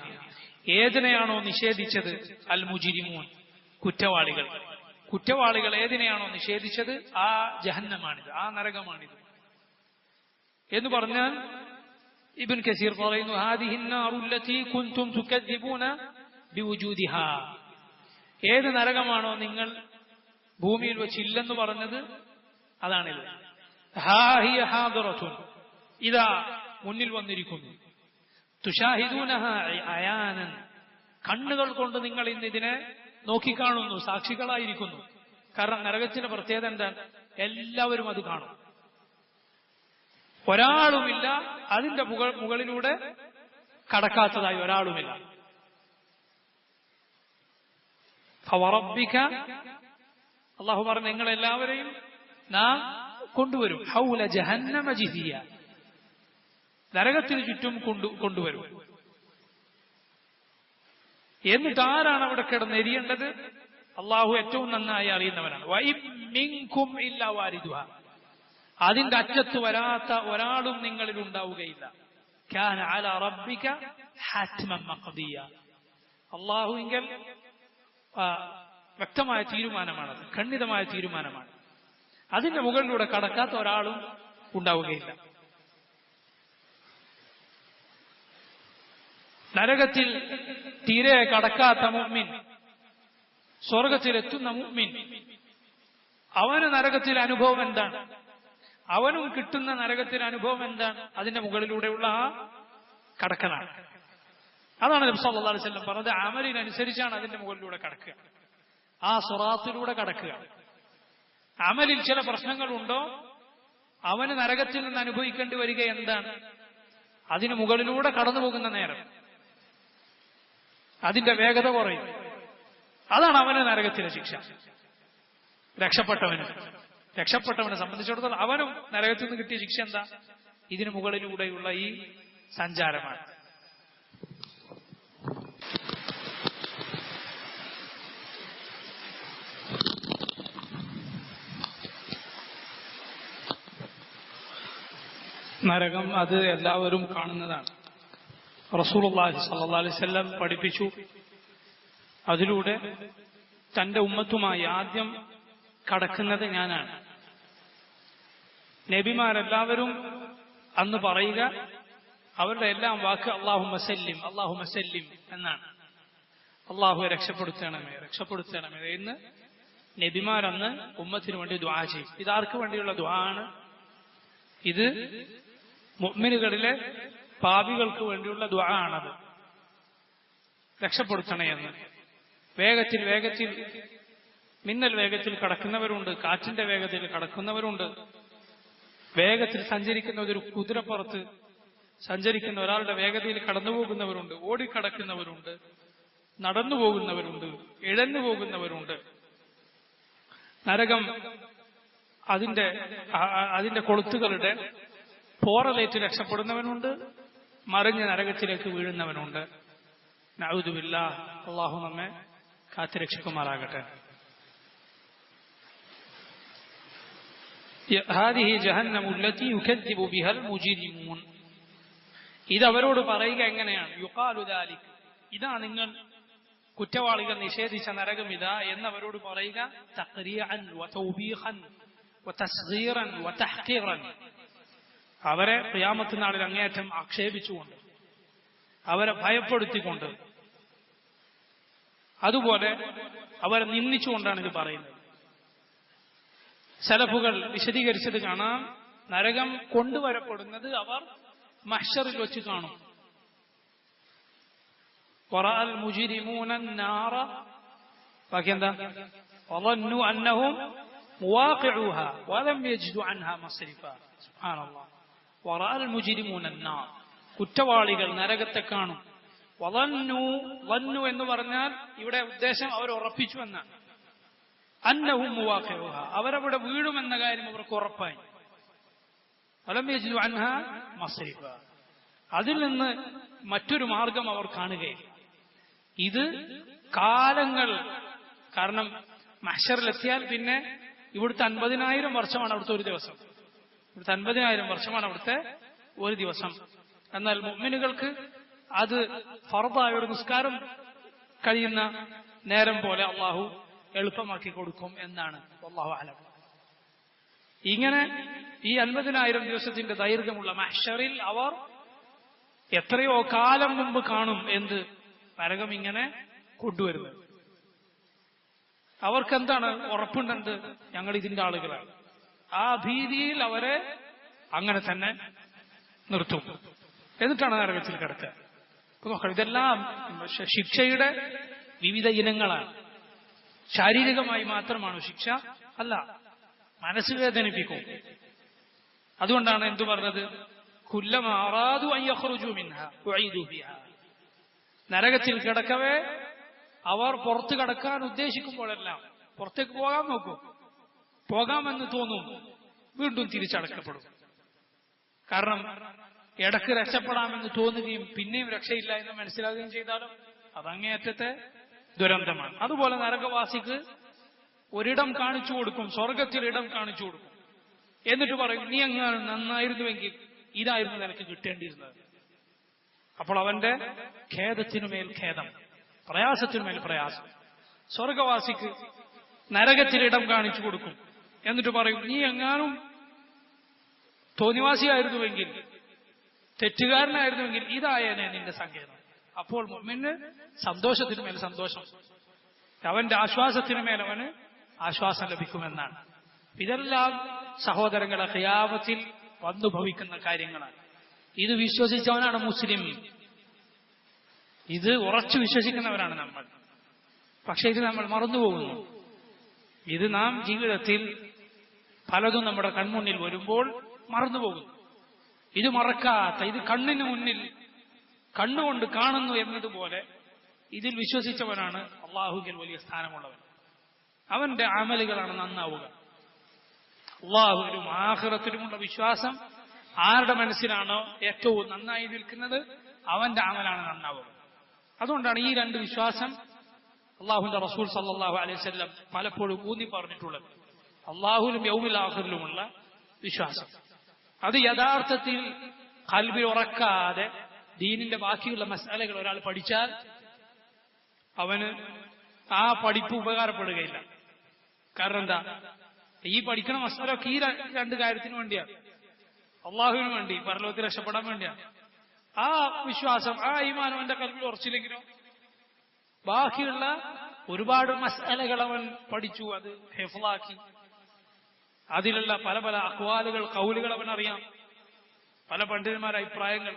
ഏതിനെയാണോ നിഷേധിച്ചത്, അൽ മുജ്രിമൂൻ, കുറ്റവാളികൾ. കുറ്റവാളികൾ ഏതിനെയാണോ നിഷേധിച്ചത് ആ ജഹന്നമാണിത്, ആ നരകമാണിത് എന്ന് പറഞ്ഞാൽ ഇബ്ൻ കസീർ പറയുന്നു, ഹാദിഹി النار التي كنتم تكذبون بوجودها. ഏത് നരകമാണോ നിങ്ങൾ ഭൂമിയിൽ വെച്ച് ഇല്ലെന്ന് പറഞ്ഞത് അതാണിത്. ഹാ ഹിയ ഹാദിറത്തുൻ, ഇതാ മുന്നിൽ വന്നിരിക്കുന്നു. തുഷാഹിദൂനഹാ അയാനൻ, കണ്ണുകൾ കൊണ്ട് നിങ്ങൾ ഇന്ന് ഇതിനെ നോക്കിക്കാണുന്നു, സാക്ഷികളായിരിക്കുന്നു. കാരണം നരകത്തിന്റെ പ്രത്യേകത എന്താണ്? എല്ലാവരും അത് കാണും, ഒരാളുമില്ല അതിന്റെ മുകളിലൂടെ കടക്കാത്തതായി ഒരാളുമില്ല. ഫവറബ്ബിക, അല്ലാഹു പറഞ്ഞു, നിങ്ങളെല്ലാവരെയും നാം കൊണ്ടുവരും. ഹൗല ജഹന്നമ ജിസിയ, നരകത്തിന് ചുറ്റും കൊണ്ടുവരും. എന്നിട്ട് ആരാണ് അവിടെ കിടന്നെരിയേണ്ടത്? അള്ളാഹു ഏറ്റവും നന്നായി അറിയുന്നവനാണ്. വഇം മിൻകും ഇല്ലാ വാരിദുഹാ, അതിന്റെ അറ്റത്ത് വരാത്ത ഒരാളും നിങ്ങളിൽ ഉണ്ടാവുകയില്ല. കാന അലാ റബ്ബിക ഹത്മൻ മഖ്ദിയ, അള്ളാഹുവിങ്കൽ വ്യക്തമായ തീരുമാനമാണത്, ഖണ്ഡിതമായ തീരുമാനമാണ്. അതിന്റെ മുകളിലൂടെ കടക്കാത്ത ഒരാളും ഉണ്ടാവുകയില്ല. നരകത്തിൽ തീരെ കടക്കാത്ത മുഅ്മിൻ, സ്വർഗത്തിലെത്തുന്ന മുഅ്മിൻ, അവന് നരകത്തിലെ അനുഭവം എന്താണ്? അവനും കിട്ടുന്ന നരകത്തിലെ അനുഭവം എന്താണ്? അതിന്റെ മുകളിലൂടെയുള്ള ആ കടക്കലാണ്. അതാണ് നബി സല്ലല്ലാഹു അലൈഹി വസല്ലം പറഞ്ഞത്, അമലിനനുസരിച്ചാണ് അതിന്റെ മുകളിലൂടെ കടക്കുക, ആ സിറാത്തിലൂടെ കടക്കുക. അമലിൽ ചില പ്രശ്നങ്ങളുണ്ടോ, അവന് നരകത്തിൽ നിന്ന് അനുഭവിക്കേണ്ടി വരിക എന്താണ്? അതിന് മുകളിലൂടെ കടന്നു പോകുന്ന നേരം അതിന്റെ വേഗത കുറയും. അതാണ് അവന് നരകത്തിലെ ശിക്ഷ. രക്ഷപ്പെട്ടവനെ സംബന്ധിച്ചിടത്തോളം അവനും നരകത്തിൽ നിന്ന് കിട്ടിയ ശിക്ഷ എന്താ? ഇതിന് മുകളിലൂടെയുള്ള ഈ സഞ്ചാരമാണ്. നരകം അത് എല്ലാവരും കാണുന്നതാണ്. റസൂലുള്ളാഹി സ്വല്ലല്ലാഹു അലൈഹി വസല്ലം പഠിപ്പിച്ചു, അതിലൂടെ തന്റെ ഉമ്മത്തുമായി ആദ്യം കടക്കുന്നത് ഞാനാണ്. നബിമാരെല്ലാവരും അന്ന് പറയുക, അവരുടെ എല്ലാം വാക്ക് അല്ലാഹുമ്മ സല്ലിം അല്ലാഹുമ്മ സല്ലിം എന്നാണ്. അല്ലാഹുവെ രക്ഷപ്പെടുത്തണമേ രക്ഷപ്പെടുത്തണമേ എന്ന് നബിമാരന്ന് ഉമ്മത്തിന് വേണ്ടി ദുആ ചെയ്യും. ഇതാർക്ക് വേണ്ടിയുള്ള ദുആ ആണ്? ഇത് മുഅ്മിനുകളിലെ പാപികൾക്ക് വേണ്ടിയുള്ള ദുആ ആണത്. രക്ഷപ്പെടുത്തണേ എന്ന്. വേഗത്തിൽ മിന്നൽ വേഗത്തിൽ കടക്കുന്നവരുണ്ട്, കാറ്റിന്റെ വേഗത്തിൽ കടക്കുന്നവരുണ്ട്, വേഗത്തിൽ സഞ്ചരിക്കുന്ന ഒരു കുതിരപ്പുറത്ത് സഞ്ചരിക്കുന്ന ഒരാളുടെ വേഗതയിൽ കടന്നുപോകുന്നവരുണ്ട്, ഓടിക്കടക്കുന്നവരുണ്ട്, നടന്നു പോകുന്നവരുണ്ട്, ഇഴഞ്ഞു പോകുന്നവരുണ്ട്. നരകം അതിന്റെ കൊളുത്തുകളുടെ പോറലേറ്റ് രക്ഷപ്പെടുന്നവനുണ്ട്, മറിഞ്ഞ് നരകത്തിലേക്ക് വീഴുന്നവനുണ്ട്. നഊദു ബില്ലാഹ്, അല്ലാഹു നമ്മെ കാത്തുരക്ഷിക്കുമാറാകട്ടെ. ഹാദിഹി ജഹന്നമു അല്ലതി യുകദ്ദിബു ബിഹൽ മുജ്രിമൂൻ. ഇതവരോട് പറയുക എങ്ങനെയാണ്? യുഖാലു ദാലിക്, ഇതാ നിങ്ങൾ കുറ്റവാളികൾ നിഷേധിച്ച നരകം ഇതാ എന്നവരോട് പറയുക. തഖ്രീഅൻ വതൗബീഖൻ വതസ്ഗീറൻ വതഹ്ഖീറൻ, അവരെ ഖിയാമത്ത് നാളിൽ അങ്ങേയറ്റം ആക്ഷേപിച്ചുകൊണ്ട്, അവരെ ഭയപ്പെടുത്തിക്കൊണ്ട്, അതുപോലെ അവരെ നിന്ദിച്ചുകൊണ്ടാണ് ഇത് പറയുന്നത്. സലഫുകൾ വിശദീകരിച്ചത് കാണാം, നരകം കൊണ്ടുവരപ്പെടുന്നത് അവർ മഹ്ശറിൽ വെച്ച് കാണും. വറഅൽ മുജ്രിമൂന النار ഫകന്ദ വظنوا انهم مواقعوها ولم يجدوا عنها مصرفا. സുബ്ഹാനല്ലാഹ്. വറഅൽ മുജ്രിമൂന النار, കുറ്റവാളികൾ നരകത്തെ കാണും. വظنوا എന്ന് പറഞ്ഞാൽ ഇവിടെ ഉദ്ദേശം അവർ ഉറപ്പിച്ചു എന്നാണ്. അന്നഹും മുവാഖിഉഹ, അവരവിടെ വീഴുമെന്ന കാര്യം അവർക്ക് ഉറപ്പായി. വലം യജ്ദു അൻഹാ മസ്രിഫ, അതിൽ നിന്ന് മറ്റൊരു മാർഗം അവർ കാണുകയില്ല. ഇത് കാലങ്ങൾ, കാരണം മഹ്ശറിലെത്തിയാൽ പിന്നെ ഇവിടുത്തെ 50,000 വർഷമാണ് അവിടുത്തെ ഒരു ദിവസം. ഇവിടുത്തെ 50,000 വർഷമാണ് അവിടുത്തെ ഒരു ദിവസം. എന്നാൽ മുഅ്മിനുകൾക്ക് അത് ഫർദായ ഒരു നിസ്കാരം കഴിയുന്ന നേരം പോലെ അള്ളാഹു എളുപ്പമാക്കി കൊടുക്കും എന്നാണ് അല്ലാഹു അലം. ഇങ്ങനെ ഈ 50,000 ദിവസത്തിന്റെ ദൈർഘ്യമുള്ള മഹ്ശറിൽ അവർ എത്രയോ കാലം മുമ്പ് കാണും എന്ത് നരകം ഇങ്ങനെ കൊണ്ടുവരുന്നത്. അവർക്കെന്താണ് ഉറപ്പുണ്ടെന്ത്? ഞങ്ങൾ ഇതിന്റെ ആളുകളാണ്. ആ ഭീതിയിൽ അവരെ അങ്ങനെ തന്നെ നിർത്തും. എന്നിട്ടാണ് നരകത്തിൽ കിടക്കുക. നോക്കണം, ഇതെല്ലാം ശിക്ഷയുടെ വിവിധ ഇനങ്ങളാണ്. ശാരീരികമായി മാത്രമാണ് ശിക്ഷ അല്ല, മനസ്സ് വേദനിപ്പിക്കും. അതുകൊണ്ടാണ് എന്തു പറഞ്ഞത്? കുല്ലമാ അറാദു അൻ യഖ്റുജു മിൻഹാ ഉഈദു ഫീഹാ, നരകത്തിൽ കിടക്കവേ അവർ പുറത്തു കടക്കാൻ ഉദ്ദേശിക്കുമ്പോഴെല്ലാം പുറത്തേക്ക് പോകാൻ നോക്കും. പോകാമെന്ന് തോന്നും, വീണ്ടും തിരിച്ചടക്കപ്പെടും. കാരണം ഇടക്ക് രക്ഷപ്പെടാമെന്ന് തോന്നുകയും പിന്നെയും രക്ഷയില്ല എന്ന് മനസ്സിലാകുകയും ചെയ്താലും അതങ്ങേയറ്റത്തെ ദുരന്തമാണ്. അതുപോലെ നരകവാസിക്ക് ഒരിടം കാണിച്ചു കൊടുക്കും, സ്വർഗത്തിൽ ഇടം കാണിച്ചു കൊടുക്കും. എന്നിട്ട് പറയും, നീ അങ്ങ് നന്നായിരുന്നുവെങ്കിൽ ഇതായിരുന്നു നിനക്ക് കിട്ടേണ്ടിയിരുന്നത്. അപ്പോൾ അവന്റെ ഖേദത്തിനുമേൽ ഖേദം, പ്രയാസത്തിനുമേൽ പ്രയാസം. സ്വർഗവാസിക്ക് നരകത്തിൽ ഇടം കാണിച്ചു കൊടുക്കും. എന്നിട്ട് പറയും, നീ എങ്ങാനും തോന്നിവാസിയായിരുന്നുവെങ്കിൽ, തെറ്റുകാരനായിരുന്നുവെങ്കിൽ ഇതായേനെ നിന്റെ സങ്കേതം. അപ്പോൾ മുഅ്മിന് സന്തോഷത്തിനുമേൽ സന്തോഷം, അവന്റെ ആശ്വാസത്തിനുമേൽ അവന് ആശ്വാസം ലഭിക്കുമെന്നാണ്. ഇതെല്ലാം സഹോദരങ്ങളെ ഖിയാമത്തിൽ വന്നു ഭവിക്കുന്ന കാര്യങ്ങളാണ്. ഇത് വിശ്വസിച്ചവനാണ് മുസ്ലിം. ഇത് ഉറച്ചു വിശ്വസിക്കുന്നവരാണ് നമ്മൾ. പക്ഷെ ഇത് നമ്മൾ മറന്നുപോകുന്നു. ഇത് നാം ജീവിതത്തിൽ പലതും നമ്മുടെ കൺമുന്നിൽ വരുമ്പോൾ മറന്നുപോകുന്നു. ഇത് മറക്കാത്ത, ഇത് കണ്ണിന് മുന്നിൽ കണ്ണുകൊണ്ട് കാണുന്നു എന്നതുപോലെ ഇതിൽ വിശ്വസിച്ചവനാണ് അള്ളാഹുവിൽ വലിയ സ്ഥാനമുള്ളവൻ. അവന്റെ അമലുകളാണ് നന്നാവുക. അള്ളാഹുവിലും ആഖിറത്തിലുമുള്ള വിശ്വാസം ആരുടെ മനസ്സിലാണോ ഏറ്റവും നന്നായി നിൽക്കുന്നത് അവന്റെ അമലാണ് നന്നാവുക. അതുകൊണ്ടാണ് ഈ രണ്ട് വിശ്വാസം അള്ളാഹുവിന്റെ റസൂൽ സല്ലല്ലാഹു അലൈഹി വസല്ലം പലപ്പോഴും ഊന്നി പറഞ്ഞിട്ടുള്ളത്. അള്ളാഹുവിലും യൗമിൽ ആഖിറിലുമുള്ള വിശ്വാസം അത് യഥാർത്ഥത്തിൽ ഖൽബിൽ ഉറക്കാതെ ദീനിന്റെ ബാക്കിയുള്ള മസാലകൾ ഒരാൾ പഠിച്ചാൽ അവന് ആ പഠിപ്പ് ഉപകാരപ്പെടുകയില്ല. കാരണം എന്താ? ഈ പഠിക്കണ മസാലൊക്കെ ഈ രണ്ട് കാര്യത്തിന് വേണ്ടിയാണ്, അള്ളാഹുവിന് വേണ്ടി, പരലോകത്തിൽ രക്ഷപ്പെടാൻ വേണ്ടിയാണ്. ആ വിശ്വാസം, ആ ഈമാൻ അവന്റെ ഖൽബിൽ ഉറച്ചില്ലെങ്കിലോ ബാക്കിയുള്ള ഒരുപാട് മസാലകൾ അവൻ പഠിച്ചു, അത് ഹിഫ്ളാക്കി, അതിലുള്ള പല പല അഖ്വാലുകൾ, ഖൗലുകൾ അവൻ അറിയാം, പല പണ്ഡിതന്മാരുടെ അഭിപ്രായങ്ങൾ,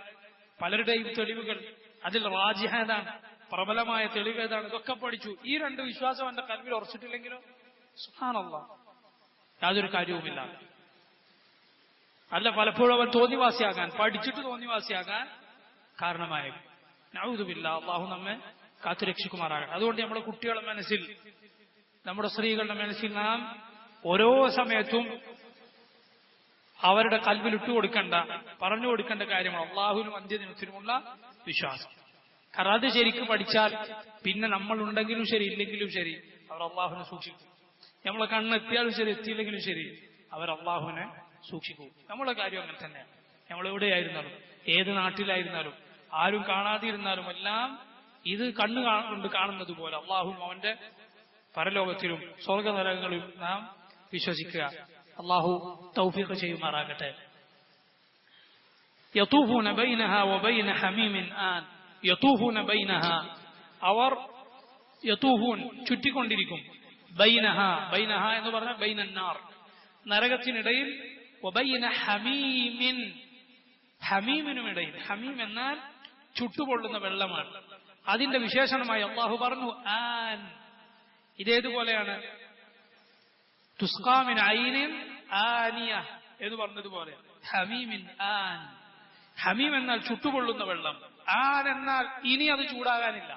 പലരുടെയും തെളിവുകൾ, അതിൽ റാജിഹ ഏതാണ്, പ്രബലമായ തെളിവ് ഏതാണ്, ഇതൊക്കെ പഠിച്ചു. ഈ രണ്ട് വിശ്വാസം അവന്റെ ഖൽബിൽ ഉറച്ചിട്ടില്ലെങ്കിലോ സുബ്ഹാനല്ലാഹ് യാതൊരു കാര്യവുമില്ല. അല്ല, പലപ്പോഴും അവൻ തോന്നിവാസിയാകാൻ, പഠിച്ചിട്ട് തോന്നിവാസിയാകാൻ കാരണമായേക്കും. നഊദു ബില്ലാഹ്, അല്ലാഹു നമ്മെ കാത്തുരക്ഷിക്കുമാറാകട്ടെ. അതുകൊണ്ട് നമ്മുടെ കുട്ടികളുടെ മനസ്സിൽ, നമ്മുടെ സ്ത്രീകളുടെ മനസ്സിൽ നാം ഓരോ സമയത്തും അവരുടെ ഖൽബിൽ ഇട്ടുകൊടുക്കേണ്ട, പറഞ്ഞു കൊടുക്കേണ്ട കാര്യമാണ് അള്ളാഹുവിനും അന്ത്യദിനത്തിനുമുള്ള വിശ്വാസം. കാരണം അത് ശരിക്കും പഠിച്ചാൽ പിന്നെ നമ്മൾ ഉണ്ടെങ്കിലും ശരി ഇല്ലെങ്കിലും ശരി അവർ അള്ളാഹുവിനെ സൂക്ഷിക്കും. നമ്മളെ കണ്ണെത്തിയാലും ശരി എത്തിയില്ലെങ്കിലും ശരി അവർ അള്ളാഹുവിനെ സൂക്ഷിക്കൂ. നമ്മുടെ കാര്യം അങ്ങനെ തന്നെയാണ്. നമ്മൾ എവിടെയായിരുന്നാലും ഏത് നാട്ടിലായിരുന്നാലും ആരും കാണാതിരുന്നാലും എല്ലാം ഇത് കൊണ്ട് കാണുന്നത് പോലെ അള്ളാഹും അവന്റെ പരലോകത്തിലും സ്വർഗനരകങ്ങളിലും നാം വിശ്വസിക്കുക. അള്ളാഹു തൗഫീഖ് ചെയ്യുമാറാകട്ടെ. യതൂഫൂന ബൈനഹാ വബൈന ഹമീമിൻ ആൻ. യതൂഫൂന ബൈനഹാ, അവർ യതൂഫൂൻ ചുറ്റിക്കൊണ്ടിരിക്കും. ബൈനഹാ, ബൈനഹാ എന്ന് പറഞ്ഞാൽ ബൈനന്നാർ, നരകത്തിനിടയിൽ. വബൈന ഹമീമിൻ, ഹമീമിനുമിടയിൽ. ഹമീം എന്നാൽ ചുട്ടുപൊള്ളുന്ന വെള്ളമാണ്. അതിന്റെ വിശേഷണമായി അള്ളാഹു പറഞ്ഞു ആൻ. ഇതേതുപോലെയാണ്? തുസ്കാമിൻ ഐനിൻ ആനിയ എന്ന് പറഞ്ഞതുപോലെ ഹമീമിൻ ആൻ. ഹമീം എന്നാൽ ചുട്ടുപൊള്ളുന്ന വെള്ളം. ആൻ എന്നാൽ ഇനി അത് ചൂടാകാനില്ല,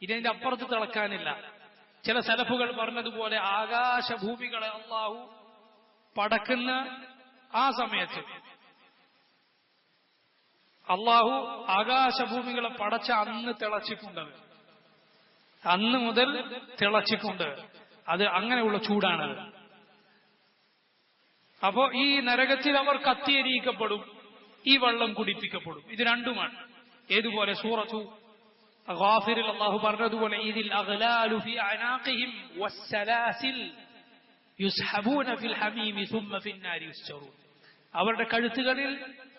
ഇതിന്റെ അപ്പുറത്ത് തിളക്കാനില്ല. ചില സലഫുകൾ പറഞ്ഞതുപോലെ ആകാശഭൂമികളെ അള്ളാഹു പടക്കുന്ന ആ സമയത്ത്, അള്ളാഹു ആകാശഭൂമികളെ പടച്ച അന്ന് തിളച്ചിട്ടുണ്ട്, അന്ന് മുതൽ തിളച്ചിട്ടുണ്ട്. അത് അങ്ങനെയുള്ള ചൂടാണത്. അപ്പോ ഈ നരകത്തിൽ അവർ കത്തിയെരിയിക്കപ്പെടും, ഈ വെള്ളം കുടിപ്പിക്കപ്പെടും. ഇത് രണ്ടുമാണ്. ഏതുപോലെ? സൂറത്തു ഗാഫിറിൽ അല്ലാഹു പറഞ്ഞതുപോലെ ഇതിൽ അഗ്ലാലു ഫീ അനാഖിഹിം വസ്സലാസിൽ യുസ്ഹബൂന ഫിൽ ഹമീമി സുമ്മ ഫിന്നാരി യുസ്ജറൂൻ. അവരുടെ കഴുത്തുകളിൽ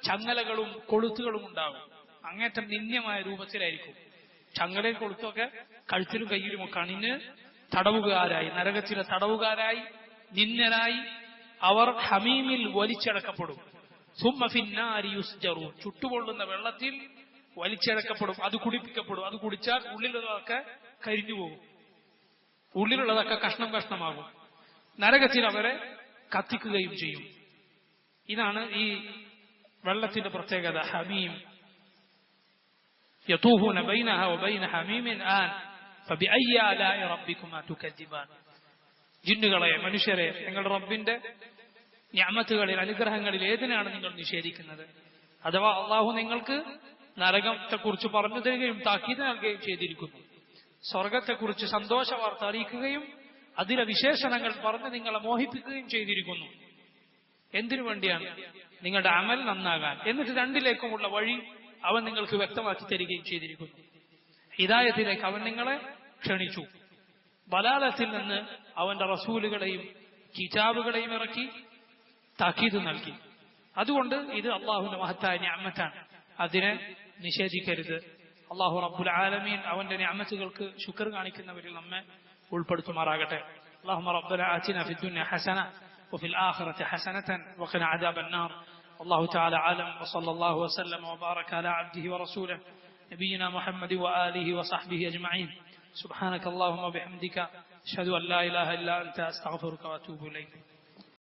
ചങ്ങലകളും കൊളുത്തുകളും ഉണ്ടാകും. അങ്ങേറ്റം നിന്ദ്യമായ രൂപത്തിലായിരിക്കും. ചങ്ങലയും കൊളുത്തൊക്കെ കഴുത്തിലും കയ്യിലും ഒക്കെ അണിഞ്ഞ് തടവുകാരായി, നരകത്തിലെ തടവുകാരായി, നിന്ദ്യരായി അവർ ഹമീമിൽ വലിച്ചടക്കപ്പെടും. സുമ്മ ഫിന്നാരി യുസ്ജറൂൻ, ചുട്ടുപൊള്ളുന്ന വെള്ളത്തിൽ വലിച്ചടക്കപ്പെടും. അത് കുടിപ്പിക്കപ്പെടും. അത് കുടിച്ചാൽ ഉള്ളിലുള്ളതൊക്കെ കരിഞ്ഞു പോകും, ഉള്ളിലുള്ളതൊക്കെ കഷ്ണം കഷ്ണമാകും. നരകത്തിൽ അവരെ കത്തിക്കുകയും ചെയ്യും. ഇതാണ് ഈ വെള്ളത്തിന്റെ പ്രത്യേകത. ഹമീം. യതൂഫൂന ബൈനഹാ വബൈന ഹമീമിൻ ആൻ ഫബിഅയ്യി ആലാഇ റബ്ബികുമാ തുകദ്ദിബാൻ. ജിന്നുകളെ, മനുഷ്യരെ, നിങ്ങളുടെ റബ്ബിന്റെ നിഅമത്തുകളിൽ, അനുഗ്രഹങ്ങളിൽ ഏതിനാണ് നിങ്ങൾ നിഷേധിക്കുന്നത്? അഥവാ അള്ളാഹു നിങ്ങൾക്ക് നരകത്തെക്കുറിച്ച് പറഞ്ഞു തരികയും താക്കീത് നൽകുകയും ചെയ്തിരിക്കുന്നു. സ്വർഗത്തെക്കുറിച്ച് സന്തോഷ വാർത്ത അറിയിക്കുകയും അതിലെ വിശേഷണങ്ങൾ പറഞ്ഞ് നിങ്ങളെ മോഹിപ്പിക്കുകയും ചെയ്തിരിക്കുന്നു. എന്തിനു വേണ്ടിയാണ്? നിങ്ങളുടെ അമൽ നന്നാകാൻ. എന്നിട്ട് രണ്ടിലേക്കുമുള്ള വഴി അവൻ നിങ്ങൾക്ക് വ്യക്തമാക്കി തരികയും ചെയ്തിരിക്കുന്നു. ഹിദായത്തിലേക്ക് അവൻ നിങ്ങളെ ക്ഷണിച്ചു. ബലാലത്തിൽ നിന്ന് അവന്റെ റസൂലുകളെയും കിതാബുകളെയും ഇറക്കി താക്കീത് നൽകി. അതുകൊണ്ട് ഇത് അള്ളാഹുവിന്റെ മഹത്തായ നിഅമത്താണ്. അതിനെ നിഷേധിക്കരുത്. അള്ളാഹു റബ്ബുൽ ആലമീൻ അവന്റെ നിഅമത്തുകൾക്ക് ശുക്ർ കാണിക്കുന്നവരിൽ നമ്മെ ഉൾപ്പെടുത്തുമാറാകട്ടെ. اللهم ربنا آتنا في الدنيا حسنة وفي الآخرة حسنة وقنا عذاب النار. والله تعالى أعلم، وصلى الله وسلم وبارك على عبده ورسوله نبينا محمد وآله وصحبه أجمعين. سبحانك اللهم وبحمدك أشهد أن لا إله إلا أنت أستغفرك وأتوب إليك.